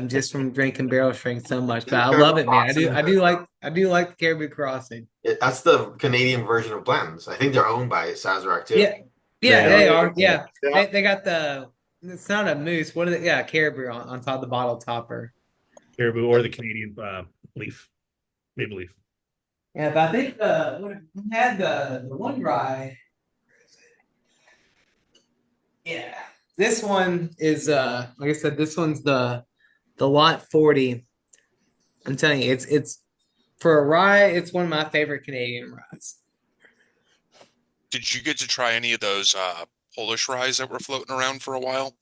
Just from drinking barrel strength so much. But I love Caribou it, man. Crossing, I do like the Caribou Crossing. that's the Canadian version of blends. I think they're owned by Sazerac too. Yeah. Yeah, They they are. are. Yeah. Yeah. They got it's not a moose. What is it? Yeah, caribou on top of the bottle topper. Caribou or the Canadian leaf, maple leaf. Yeah, but I think we had the one rye. Yeah. This one is like I said, this one's the lot 40. I'm telling you, it's for a rye, it's one of my favorite Canadian ryes. Did you get to try any of those Polish ryes that were floating around for a while?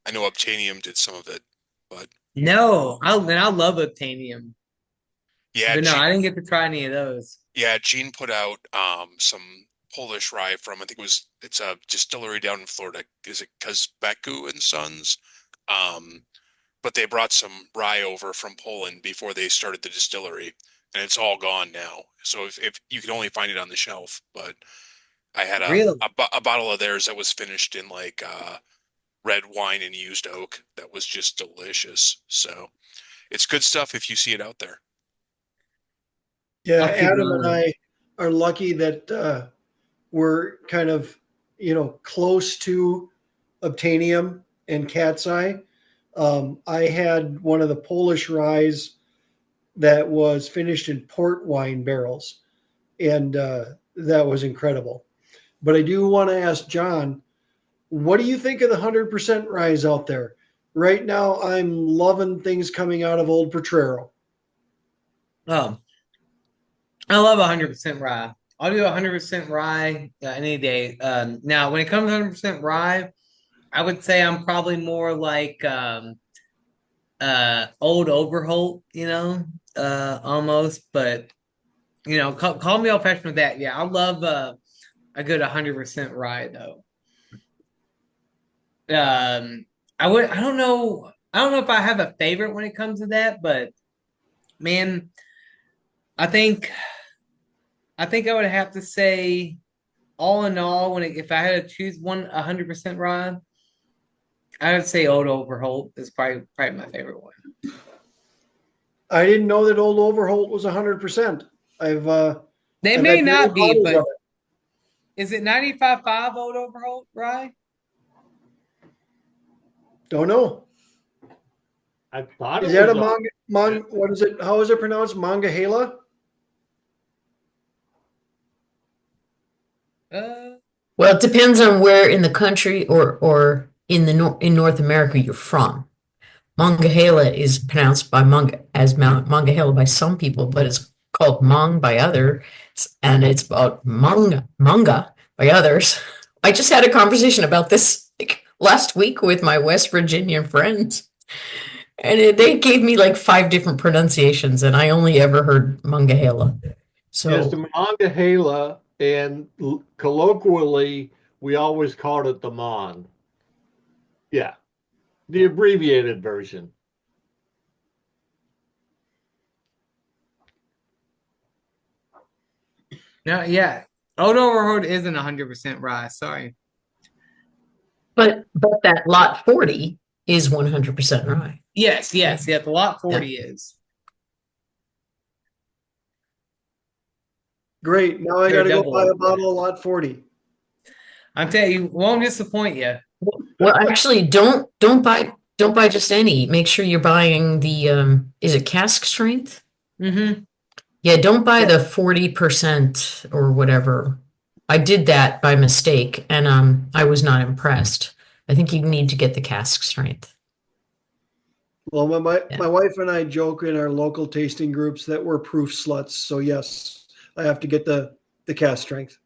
I know Obtanium did some of it, but No, I love Obtanium. yeah, But no, Gene, I didn't get to try any of those. yeah, Gene put out some Polish rye from I think it's a distillery down in Florida. Is it Kazbeku and Sons? But they brought some rye over from Poland before they started the distillery, and it's all gone now. So if you can only find it on the shelf, but I had Really? a bottle of theirs that was finished in like red wine and used oak that was just delicious. So it's good stuff if you see it out there. Yeah, I'll keep Adam and going. I are lucky that we're kind of, close to Obtanium and Cat's Eye. I had one of the Polish ryes that was finished in port wine barrels, and that was incredible. But I do want to ask John, what do you think of the 100% ryes out there? Right now, I'm loving things coming out of Old Potrero. Oh, I love 100% rye. I'll do 100% rye any day. Now, when it comes to 100% rye, I would say I'm probably more like old Overholt, almost. But call me old fashioned with that. Yeah, I love a good 100% rye though. I don't know. I don't know if I have a favorite when it comes to that, but man, I think I think I would have to say, all in all, if I had to choose 100% rye, I would say Old Overholt is probably my favorite one. I didn't know that Old Overholt was 100%. I've They I've may had many not be, bottles but of is it 95.5 Old Overholt rye? don't know. I thought Is it that a was what is it? How is it pronounced? Monongahela? Well, it depends on where in the country or in North America you're from. Monongahela is pronounced by Monongahela by some people, but it's called Mong by others, and it's about manga by others. I just had a conversation about this last week with my West Virginia friends, and they gave me like 5 different pronunciations, and I only ever heard Monongahela. Yes, the So Monongahela, and colloquially, we always called it the Mon. Yeah, the abbreviated version. No, yeah. Old Overholt isn't 100% rye. Sorry. but that lot 40 is 100% rye. Yes, yes, yeah. The lot 40 is. Great. Now I They're got to go double buy a oak. bottle of Lot 40. I'm telling you, won't disappoint you. Well, actually, don't buy just any. Make sure you're buying the is it cask strength? Mm-hmm. Yeah, don't buy the 40% or whatever. I did that by mistake, and I was not impressed. I think you need to get the cask strength. Well, my Yeah. wife and I joke in our local tasting groups that we're proof sluts. So yes, I have to get the cast strength.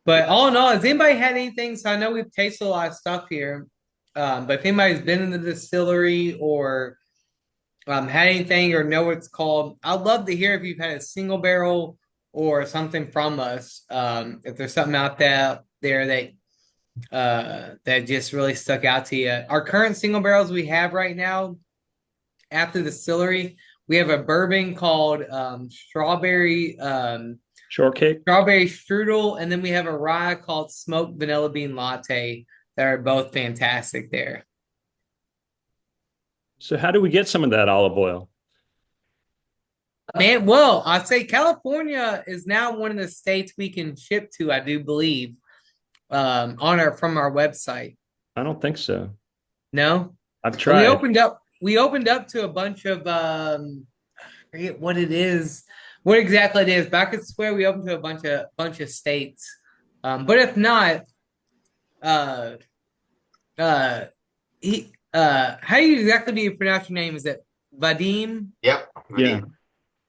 But all in all, has anybody had anything? So I know we've tasted a lot of stuff here. But if anybody's been in the distillery or had anything or know what it's called, I'd love to hear if you've had a single barrel or something from us. If there's something out there that that just really stuck out to you? Our current single barrels we have right now at the distillery, we have a bourbon called Shortcake. strawberry strudel, and then we have a rye called smoked vanilla bean latte that are both fantastic there. So how do we get some of that olive oil? Man, well, I'd say California is now one of the states we can ship to, I do believe, from our website. I don't think so. No? I've We tried. opened up to a bunch of I forget what it is, what exactly it is, but I could swear we opened to a bunch of states. But if not, uh how do you pronounce your name? Is it Vadim? Yep. Yeah.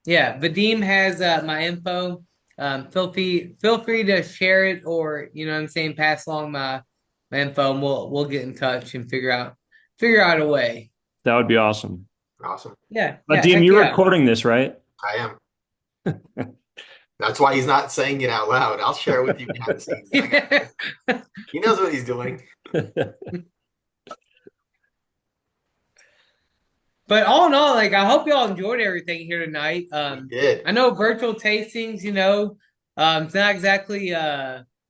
Yeah, Vadim has my info. Feel free to share it, or you know what I'm saying, pass along my info, and we'll get in touch and figure out a way. That would be awesome. Awesome. Yeah, But yeah, Dean, heck you're yeah. recording this, right? I am. That's why he's not saying it out loud. I'll share it with you behind the scenes. He knows what he's doing. But all in all, like I hope y'all enjoyed everything here tonight. We did. I know virtual tastings, it's not exactly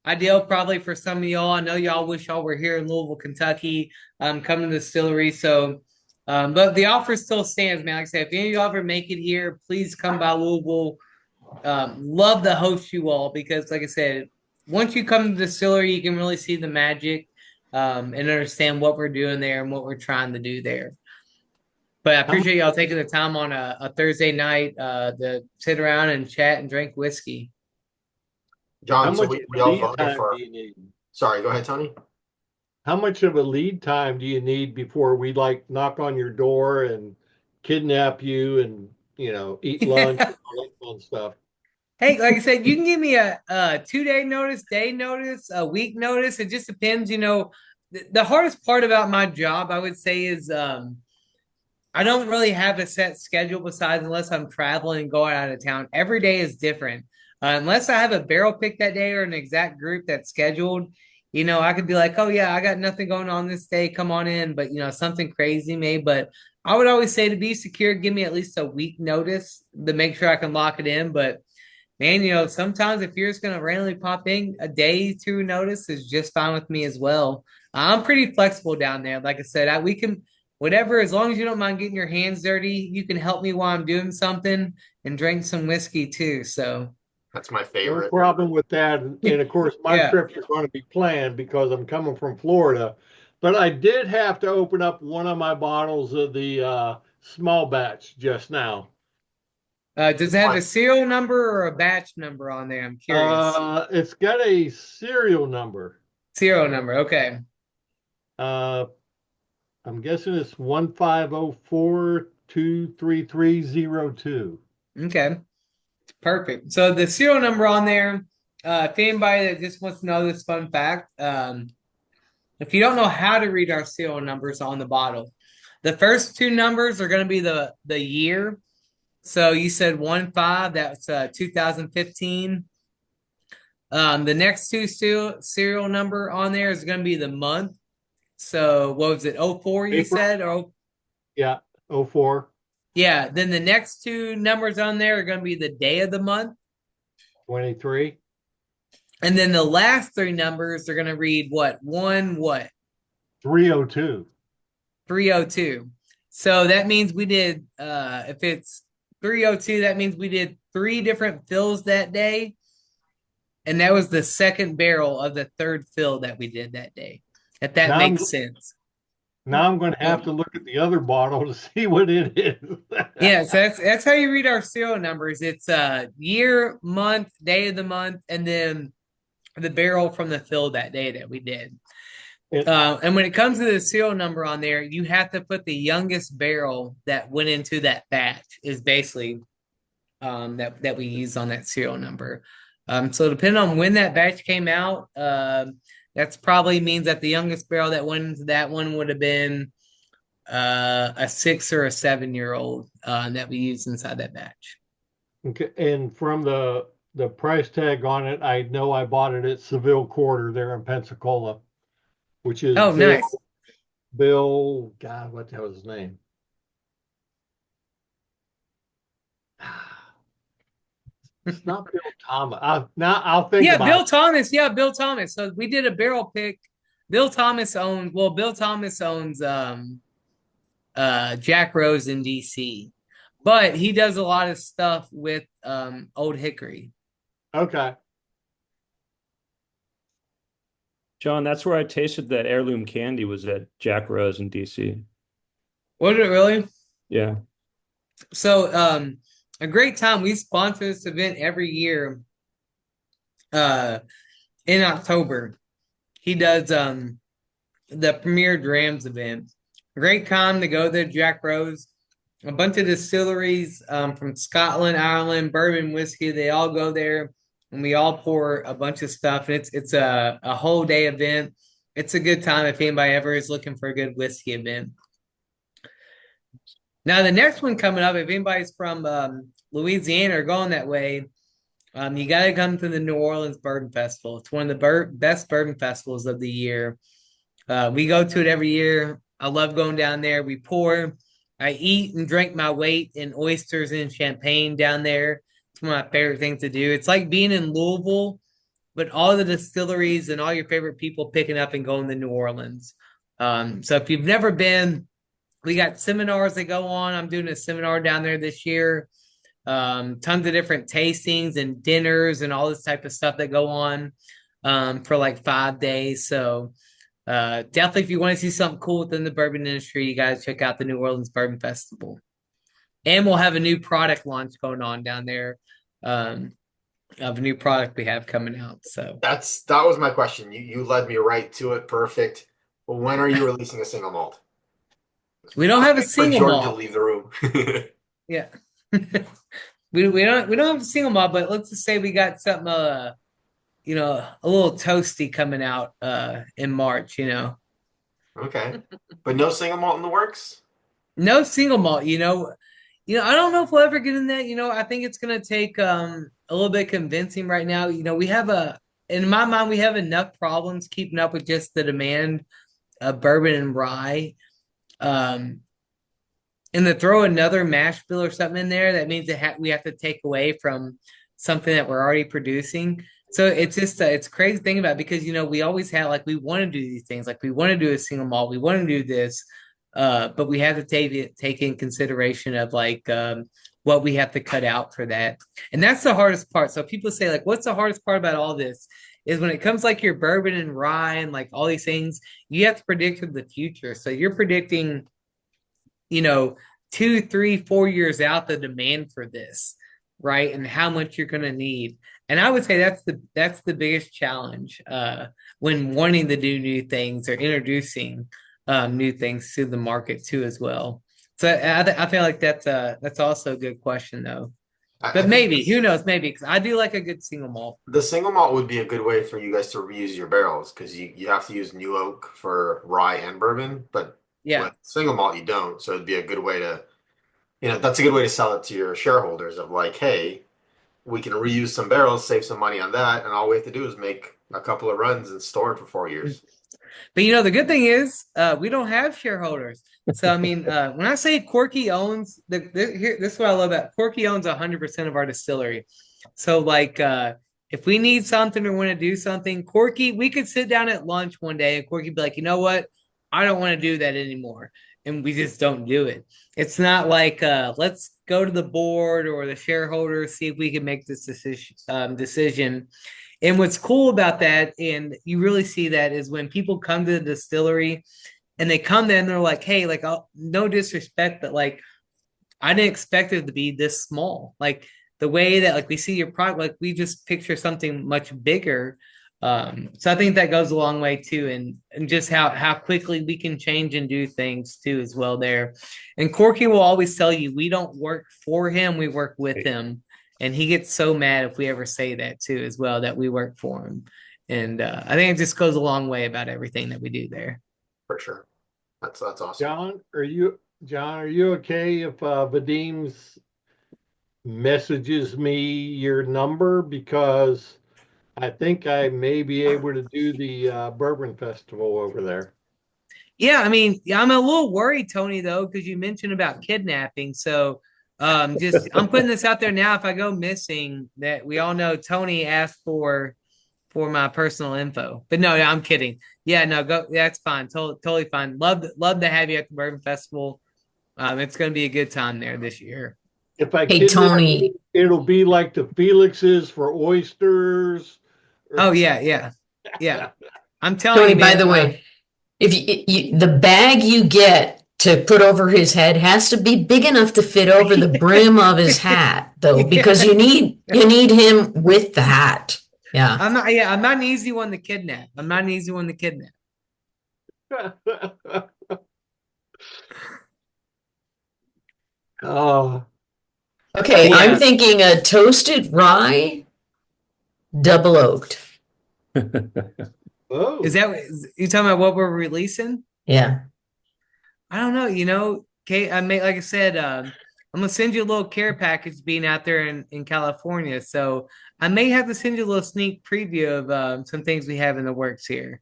ideal probably for some of y'all. I know y'all wish y'all were here in Louisville, Kentucky, coming to the distillery. So, but the offer still stands, man. Like I said, if any of y'all ever make it here, please come by Louisville. Love to host you all because, like I said, once you come to the distillery, you can really see the magic and understand what we're doing there and what we're trying to do there. But I appreciate y'all taking the time on a Thursday night to sit around and chat and drink whiskey. John, How so much we all lead voted time for. do you need? Sorry, go ahead, Tony. How much of a lead time do you need before we like knock on your door and kidnap you and eat lunch and all that fun stuff? Hey, like I said, you can give me a 2 day notice, day notice, a week notice. It just depends. The hardest part about my job, I would say, is I don't really have a set schedule besides unless I'm traveling and going out of town. Every day is different. Unless I have a barrel pick that day or an exact group that's scheduled, I could be like, oh yeah, I got nothing going on this day. Come on in. But something crazy may. But I would always say to be secure, give me at least a week notice to make sure I can lock it in. But man, sometimes if you're just gonna randomly pop in, a day to notice is just fine with me as well. I'm pretty flexible down there. Like I said, we can whatever, as long as you don't mind getting your hands dirty, you can help me while I'm doing something and drink some whiskey too. So That's my No favorite. problem with that. And of course, my Yeah. trips are going to be planned because I'm coming from Florida. But I did have to open up one of my bottles of the small batch just now. does it have a serial number or a batch number on there? I'm curious. It's got a serial number. Serial number, okay. I'm guessing it's 1504-23302. Okay. Perfect. So the serial number on there, if anybody that just wants to know this fun fact, if you don't know how to read our serial numbers on the bottle, the first two numbers are going to be the year. So you said 15, that's 2015. The next two serial number on there is going to be the month. So what was it? 04 you April. said? Or Yeah, 04. yeah, then the next two numbers on there are going to be the day of the month. 23. And then the last three numbers are going to read what? 302. 302. So that means we did, if it's 302, that means we did 3 different fills that day. And that was the second barrel of the third fill that we did that day. If that makes sense. Now I'm going to have to look at the other bottle to see what it is. Yeah, so that's how you read our serial numbers. It's year, month, day of the month, and then the barrel from the fill that day that we did. And when it comes to the serial number on there, you have to put the youngest barrel that went into that batch is basically that we use on that serial number. So depending on when that batch came out, that's probably means that the youngest barrel that went into that one would have been a 6 or a 7-year-old that we used inside that batch. Okay, and from the price tag on it, I know I bought it at Seville Quarter there in Pensacola. which is Oh, nice. Bill, God, what the hell is his name? It's not Bill Thomas. Now I'll think Yeah, about Bill it. Thomas. Yeah, Bill Thomas. So we did a barrel pick. Bill Thomas owns Jack Rose in DC. But he does a lot of stuff with Old Hickory. Okay. John, that's where I tasted that heirloom candy was at Jack Rose in DC. Was it really? Yeah. So a great time. We sponsor this event every year in October. He does the Premier Drams event. Great time to go there, Jack Rose. A bunch of distilleries from Scotland, Ireland, bourbon, whiskey, they all go there and we all pour a bunch of stuff. And it's a whole day event. It's a good time if anybody ever is looking for a good whiskey event. Now, the next one coming up, if anybody's from Louisiana or going that way, you got to come to the New Orleans Bourbon Festival. It's one of the best bourbon festivals of the year. We go to it every year. I love going down there. We pour. I eat and drink my weight in oysters and champagne down there. It's one of my favorite things to do. It's like being in Louisville, but all the distilleries and all your favorite people picking up and going to New Orleans. So if you've never been, we got seminars that go on. I'm doing a seminar down there this year. Tons of different tastings and dinners and all this type of stuff that go on for like 5 days. So definitely, if you want to see something cool within the bourbon industry, you guys check out the New Orleans Bourbon Festival. And we'll have a new product launch going on down there of a new product we have coming out. So that was my question. You led me right to it. Perfect. Well, when are you releasing a single malt? we don't have a For single Jordan to malt. leave the room. Yeah. we don't have a single malt, but let's just say we got something a little toasty coming out in March, Okay. But no single malt in the works? No single malt, I don't know if we'll ever get in that. I think it's gonna take a little bit convincing right now. In my mind, we have enough problems keeping up with just the demand of bourbon and rye. And to throw another mash bill or something in there, that means that we have to take away from something that we're already producing. So it's just it's a crazy thing about it because we always have like we want to do these things, like we want to do a single malt, we want to do this, but we have to take in consideration of like what we have to cut out for that, and that's the hardest part. So people say like, what's the hardest part about all this? Is when it comes like your bourbon and rye and like all these things, you have to predict the future. So you're predicting, 2, 3, 4 years out the demand for this, right, and how much you're going to need. And I would say that's the biggest challenge when wanting to do new things or introducing new things to the market too as well. So I feel like that's also a good question though. But maybe who knows? Maybe because I do like a good single malt. The single malt would be a good way for you guys to reuse your barrels because you have to use new oak for rye and bourbon, but with single malt you don't. So it'd be a good way to, that's a good way to sell it to your shareholders of like, hey, we can reuse some barrels, save some money on that, and all we have to do is make a couple of runs and store it for 4 years. But the good thing is we don't have shareholders. So I mean, when I say Corky owns this is what I love about Corky owns 100% of our distillery. So like if we need something or want to do something, Corky, we could sit down at lunch one day and Corky be like, you know what? I don't want to do that anymore. And we just don't do it. It's not like let's go to the board or the shareholders, see if we can make this decision. And what's cool about that, and you really see that, is when people come to the distillery and they come there and they're like, hey, like, no disrespect, but like, I didn't expect it to be this small. Like the way that like we see your product, like we just picture something much bigger. So I think that goes a long way too, and just how quickly we can change and do things too as well there. And Corky will always tell you we don't work for him, we work with him. And he gets so mad if we ever say that too as well, that we work for him. And I think it just goes a long way about everything that we do there. For sure. That's awesome. John, are you okay if Vadim's messages me your number? Because I think I may be able to do the Bourbon Festival over there. Yeah, I mean, I'm a little worried, Tony, though, because you mentioned about kidnapping. So, just I'm putting this out there now. If I go missing, that we all know Tony asked for my personal info. But no, I'm kidding. Yeah, no, go. That's fine. Totally fine. Love to have you at the Bourbon Festival. It's going to be a good time there this year. If I Hey, kidnap Tony. you, it'll be like the Felix's for oysters. Oh yeah. I'm telling Tony, you, by man, the way, if the bag you get to put over his head has to be big enough to fit over the brim of his hat, though, because you need him with the hat. Yeah. I'm not an easy one to kidnap. Oh, Okay, Yeah. I'm thinking a toasted rye, double oaked. oh. Is that you talking about what we're releasing? Yeah. I don't know. Kate, like I said, I'm gonna send you a little care package being out there in California. So I may have to send you a little sneak preview of some things we have in the works here.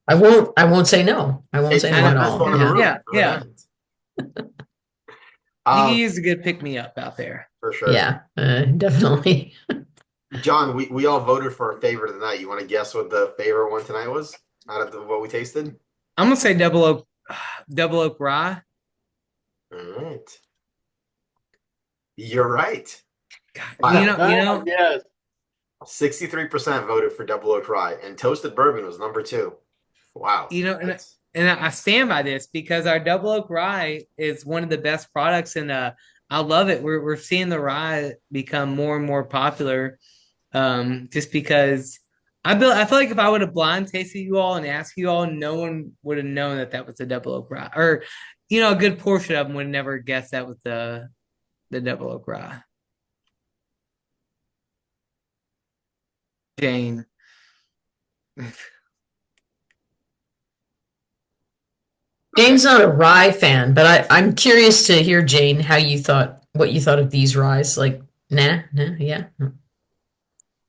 I won't say no. I won't say no at Best all. one in the room. Yeah. You Um, can use a good pick me up out there. for sure. Yeah, definitely. John, we all voted for a favorite of the night. You want to guess what the favorite one tonight was out of what we tasted? I'm gonna say double oak rye. All right. You're right. You know, Yes. 63% voted for double oak rye, and toasted bourbon was number 2. Wow. and I stand by this because our double oak rye is one of the best products, and I love it. We're seeing the rye become more and more popular, just because I feel like if I would have blind tasted you all and asked you all, no one would have known that was a double oak rye, or a good portion of them would never guess that was the double oak rye. Jane. Jane's not a rye fan, but I'm curious to hear, Jane, what you thought of these ryes. Like, yeah.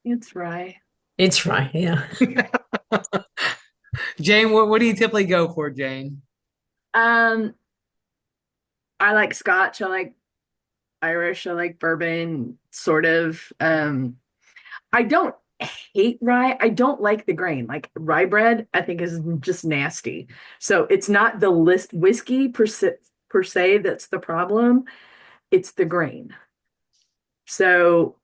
It's rye. It's rye, yeah. Jane, what do you typically go for, Jane? I like Scotch. I like Irish. I like bourbon, sort of. I don't hate rye. I don't like the grain. Like rye bread, I think is just nasty. So it's not the whiskey per se that's the problem. It's the grain. So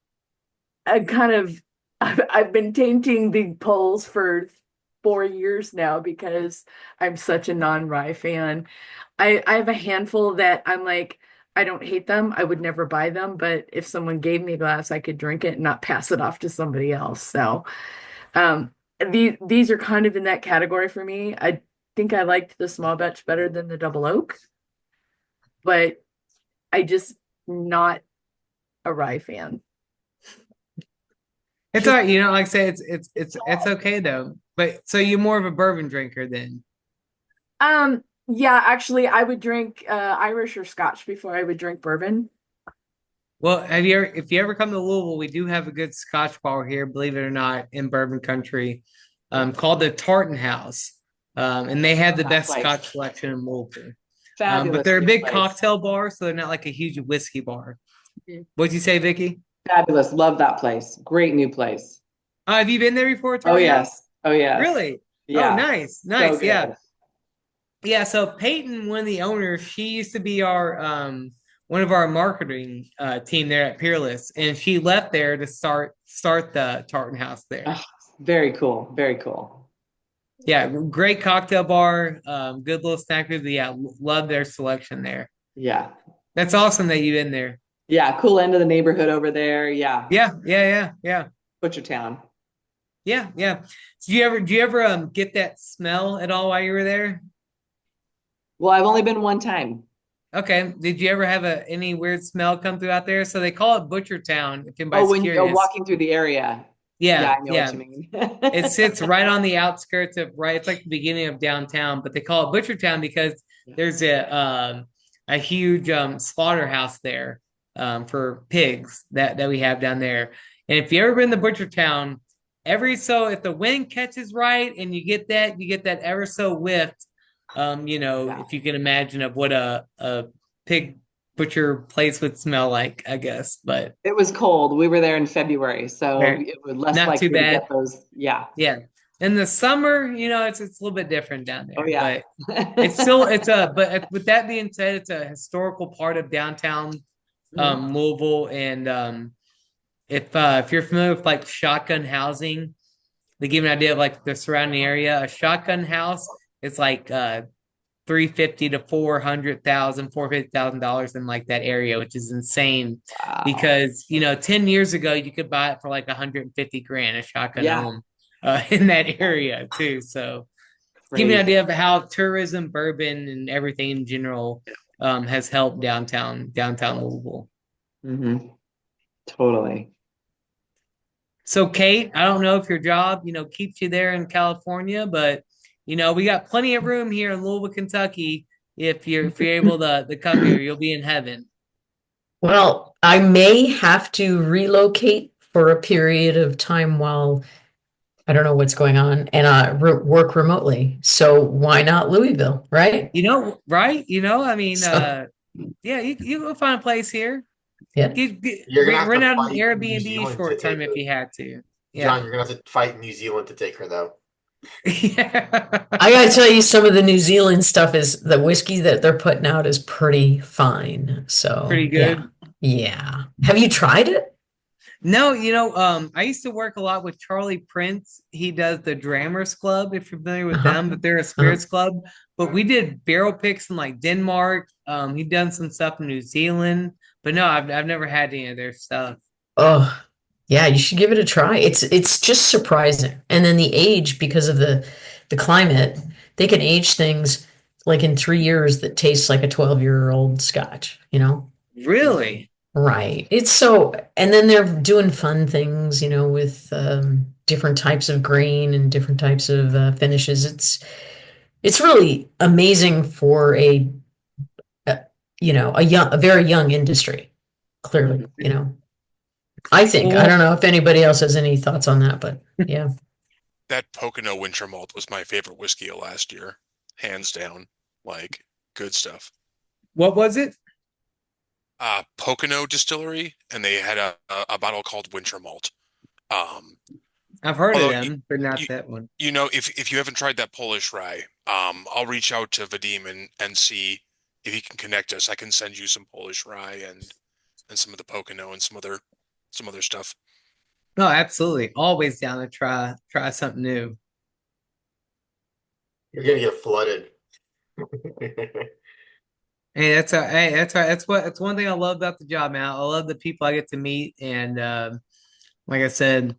I've been tainting the polls for 4 years now because I'm such a non-rye fan. I have a handful that I'm like, I don't hate them. I would never buy them, but if someone gave me a glass, I could drink it and not pass it off to somebody else. So these are kind of in that category for me. I think I liked the small batch better than the double oak, but I just not a rye fan. It's all right, like I say, it's okay though. But so you're more of a bourbon drinker then? Yeah, actually, I would drink Irish or Scotch before I would drink bourbon. Well, if you ever come to Louisville, we do have a good Scotch bar here, believe it or not, in Bourbon Country, called the Tartan House, and they have the best Scotch selection in Louisville. But they're a big cocktail bar, so they're not like a huge whiskey bar. What'd you say, Vicky? Fabulous. Love that place. Great new place. Have you been there before? Oh, yes. Oh, yes. Really? Yeah. Oh, nice. So Yeah. good. Yeah. So Peyton, one of the owners, she used to be our one of our marketing team there at Peerless, and she left there to start the Tartan House there. Oh, very cool. Very cool. Yeah, great cocktail bar, good little snack food. Yeah, love their selection there. Yeah. That's awesome that you've been there. Yeah, cool end of the neighborhood over there. Yeah. Yeah. Butchertown. Yeah. So do you ever get that smell at all while you were there? Well, I've only been one time. Okay. Did you ever have any weird smell come through out there? So they call it Butchertown. If anybody's When curious. you're walking through the area. Yeah, I know what you mean. It sits right on the outskirts of it's like the beginning of downtown, but they call it Butchertown because there's a huge slaughterhouse there for pigs that we have down there. And if you ever been to Butchertown, if the wind catches right and you get that ever so whiff, if you can imagine of what a pig butcher place would smell like, I guess. But It was cold. We were there in February, so it was less not too likely to bad. get those. Yeah. Yeah. In the summer, it's a little bit different down there. Oh yeah. But but with that being said, it's a historical part of downtown Louisville. And if you're familiar with like shotgun housing, to give you an idea of like the surrounding area, a shotgun house is like 350 to 400,000, $450,000 in like that area, which is insane. Wow. Because 10 years ago you could buy it for like 150 grand a shotgun Yeah. home in that area too. So give you an idea of how tourism, bourbon, and everything in general has helped downtown Louisville. Mm-hmm. Totally. So Kate, I don't know if your job keeps you there in California, but we got plenty of room here in Louisville, Kentucky. If you're able to come here, you'll be in heaven. Well, I may have to relocate for a period of time while I don't know what's going on and work remotely. So why not Louisville, right? Right? I mean, So- yeah, you go find a place here. Yeah. You're gonna have rent to out an fight New Airbnb Zealand short to take term if her. you had to. Yeah. John, you're gonna have to fight New Zealand to take her though. Yeah. I gotta tell you, some of the New Zealand stuff is the whiskey that they're putting out is pretty fine. So Pretty good. Yeah. Have you tried it? No, I used to work a lot with Charlie Prince. He does the Drammers Club, if you're familiar with them, but they're a spirits club. But we did barrel picks in like Denmark. He'd done some stuff in New Zealand, but no, I've never had any of their stuff. Oh, yeah, you should give it a try. It's just surprising. And then the age, because of the climate, they can age things like in 3 years that tastes like a 12-year-old scotch, Really? Right. And then they're doing fun things, with different types of grain and different types of finishes. It's really amazing for a very young industry, clearly, I think. I don't know if anybody else has any thoughts on that, but yeah. That Pocono Winter Malt was my favorite whiskey of last year, hands down. Like, good stuff. What was it? Pocono Distillery, and they had a bottle called Winter Malt. I've heard of them, but not that one. If you haven't tried that Polish rye, I'll reach out to Vadim and see if he can connect us. I can send you some Polish rye and some of the Pocono and some other stuff. No, absolutely. Always down to try something new. You're gonna get flooded. Hey, that's right. That's one thing I love about the job, man. I love the people I get to meet, and like I said,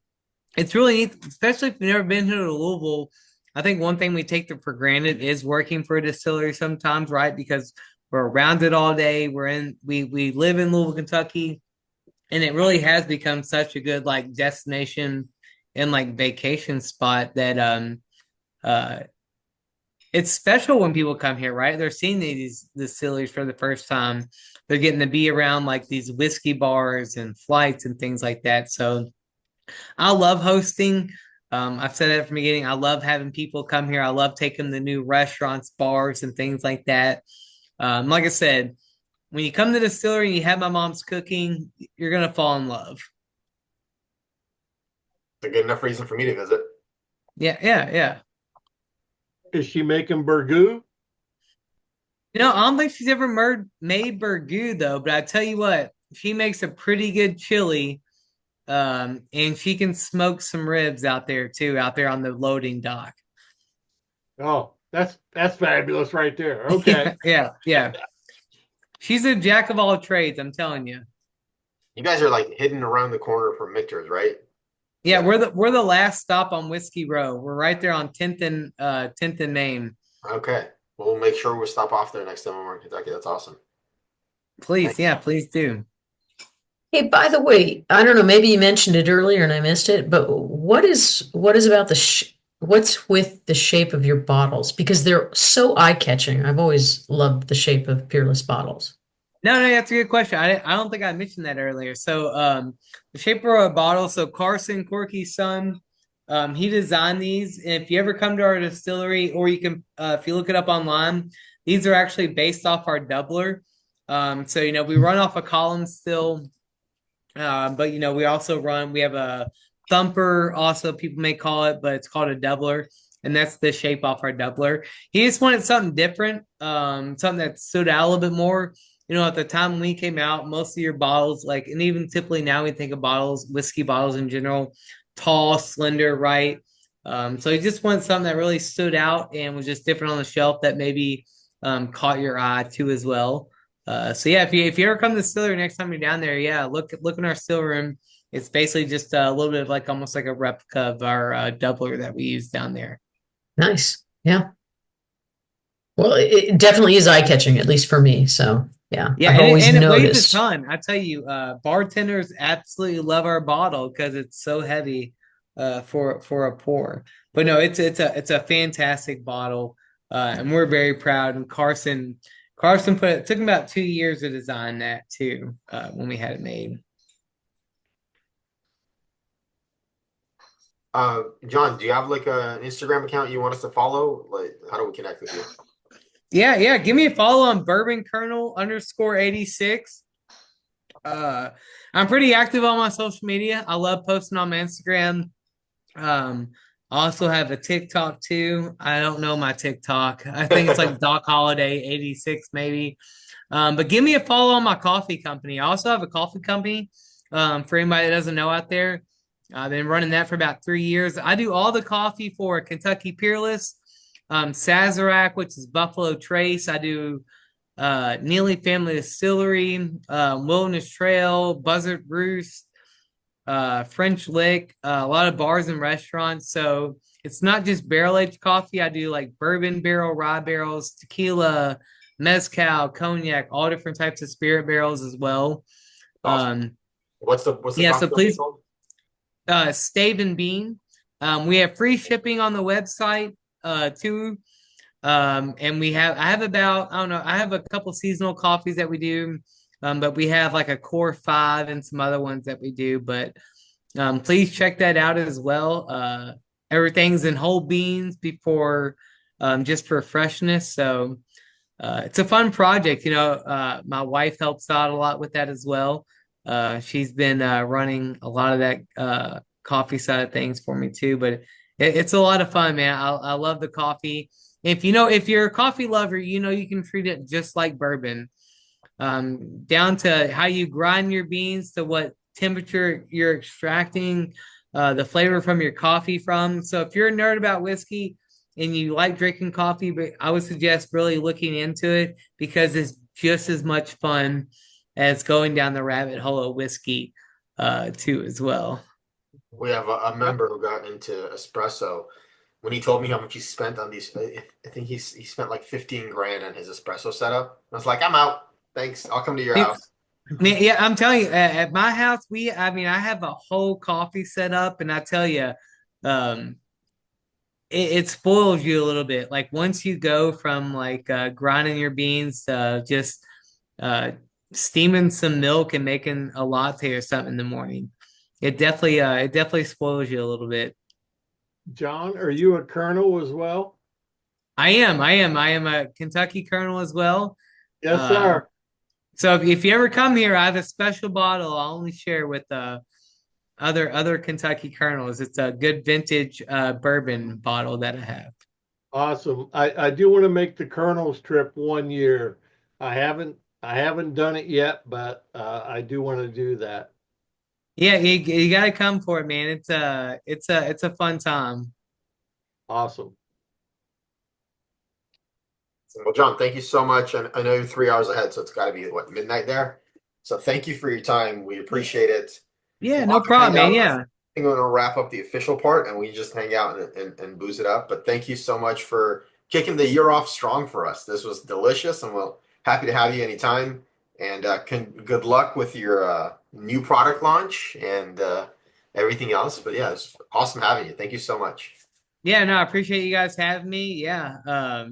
it's really neat, especially if you've never been here to Louisville. I think one thing we take for granted is working for a distillery sometimes, right? Because we're around it all day. We live in Louisville, Kentucky, and it really has become such a good like destination and like vacation spot that it's special when people come here, right? They're seeing these distilleries for the first time. They're getting to be around like these whiskey bars and flights and things like that. So I love hosting. I've said that from the beginning. I love having people come here. I love taking the new restaurants, bars, and things like that. Like I said, when you come to the distillery and you have my mom's cooking, you're gonna fall in love. It's a good enough reason for me to visit. Yeah. Is she making burgoo? I don't think she's ever made burgoo though, but I tell you what, she makes a pretty good chili. And she can smoke some ribs out there on the loading dock. Oh, that's fabulous right there. Okay. Yeah. She's a jack of all trades, I'm telling you. You guys are like hidden around the corner from Michter's, right? Yeah, we're the last stop on Whiskey Row. We're right there on 10th and Main. Okay. We'll make sure we stop off there next time we're in Kentucky. That's awesome. Please, yeah, please do. Hey, by the way, I don't know, maybe you mentioned it earlier and I missed it, but what is about what's with the shape of your bottles? Because they're so eye-catching. I've always loved the shape of Peerless bottles. No, that's a good question. I don't think I mentioned that earlier. So, the shape of our bottle. So Carson Corky's son, he designed these. And if you ever come to our distillery, or you can, if you look it up online, these are actually based off our doubler. So we run off a column still, but we also we have a thumper. Also, people may call it, but it's called a doubler, and that's the shape off our doubler. He just wanted something different, something that stood out a little bit more. At the time when we came out, most of your bottles, like, and even typically now we think of bottles, whiskey bottles in general, tall, slender, right? So he just wanted something that really stood out and was just different on the shelf that maybe caught your eye too as well. So yeah, if you ever come to the distillery next time you're down there, yeah, look in our still room. It's basically just a little bit of like almost like a replica of our doubler that we use down there. Nice. Yeah. Well, it definitely is eye-catching, at least for me. So yeah, Yeah, I've always and it weighs a noticed. ton. I tell you, bartenders absolutely love our bottle because it's so heavy for a pour. But no, it's a fantastic bottle, and we're very proud. And Carson put it took him about 2 years to design that too, when we had it made. John, do you have like an Instagram account you want us to follow? Like, how do we connect with you? Yeah. Give me a follow on Bourbon Kernel _86. I'm pretty active on my social media. I love posting on my Instagram. I also have a TikTok too. I don't know my TikTok. I think it's like Doc Holiday 86 maybe. But give me a follow on my coffee company. I also have a coffee company. For anybody that doesn't know out there, I've been running that for about 3 years. I do all the coffee for Kentucky Peerless, Sazerac, which is Buffalo Trace. I do Neely Family Distillery, Wilderness Trail, Buzzard Roost, French Lick, a lot of bars and restaurants. So it's not just barrel aged coffee. I do like bourbon barrel, rye barrels, tequila, mezcal, cognac, all different types of spirit barrels as well. Awesome. What's the Yeah, coffee so company please, called? Stave and Bean. We have free shipping on the website too. And I have about, I don't know, I have a couple seasonal coffees that we do. But we have like a core five and some other ones that we do. But please check that out as well. Everything's in whole beans before, just for freshness. So it's a fun project. My wife helps out a lot with that as well. She's been running a lot of that coffee side of things for me too. But it's a lot of fun, man. I love the coffee. If you're a coffee lover, you can treat it just like bourbon, down to how you grind your beans, to what temperature you're extracting the flavor from your coffee from. So if you're a nerd about whiskey and you like drinking coffee, but I would suggest really looking into it because it's just as much fun as going down the rabbit hole of whiskey too as well. We have a member who got into espresso. When he told me how much he spent on these, I think he spent like 15 grand on his espresso setup. I was like, I'm out. Thanks. I'll come to your house. Yeah, I'm telling you, at my house, I have a whole coffee set up, and I tell you, it spoils you a little bit. Like once you go from like grinding your beans to just steaming some milk and making a latte or something in the morning, it definitely spoils you a little bit. John, are you a colonel as well? I am a Kentucky Colonel as well. Yes, Uh, sir. so if you ever come here, I have a special bottle I'll only share with other Kentucky Colonels. It's a good vintage bourbon bottle that I have. Awesome. I do want to make the colonel's trip one year. I haven't done it yet, but I do want to do that. Yeah, you got to come for it, man. It's a fun time. Awesome. Well, John, thank you so much. And I know you're 3 hours ahead, so it's got to be what, midnight there. So thank you for your time. We appreciate it. Yeah, We'll no have to hang problem, man. out. Yeah. I think we're going to wrap up the official part and we just hang out and booze it up. But thank you so much for kicking the year off strong for us. This was delicious, and we're happy to have you anytime. And good luck with your new product launch and everything else. But yeah, it's awesome having you. Thank you so much. Yeah, no, I appreciate you guys having me. Yeah.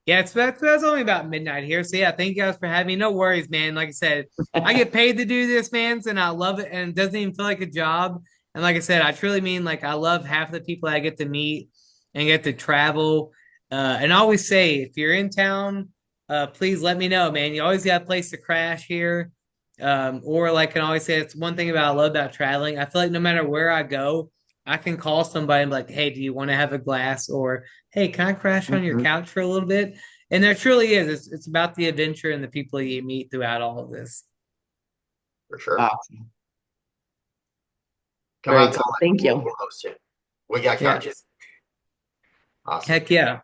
Yeah, that's only about midnight here. So yeah, thank you guys for having me. No worries, man. Like I said, I get paid to do this, man, and I love it, and it doesn't even feel like a job. And like I said, I truly mean like I love half the people I get to meet and get to travel. And I always say, if you're in town, please let me know, man. You always got a place to crash here. Or like I can always say, it's one thing about I love about traveling. I feel like no matter where I go, I can call somebody and be like, hey, do you want to have a glass? Or hey, can I crash on your Mhm. couch for a little bit? And there truly is. It's about the adventure and the people you meet throughout all of this. For sure. Awesome. Come Very out to cool. LA. Thank you. We'll host you. We got Yeah. couches. Awesome. Heck yeah.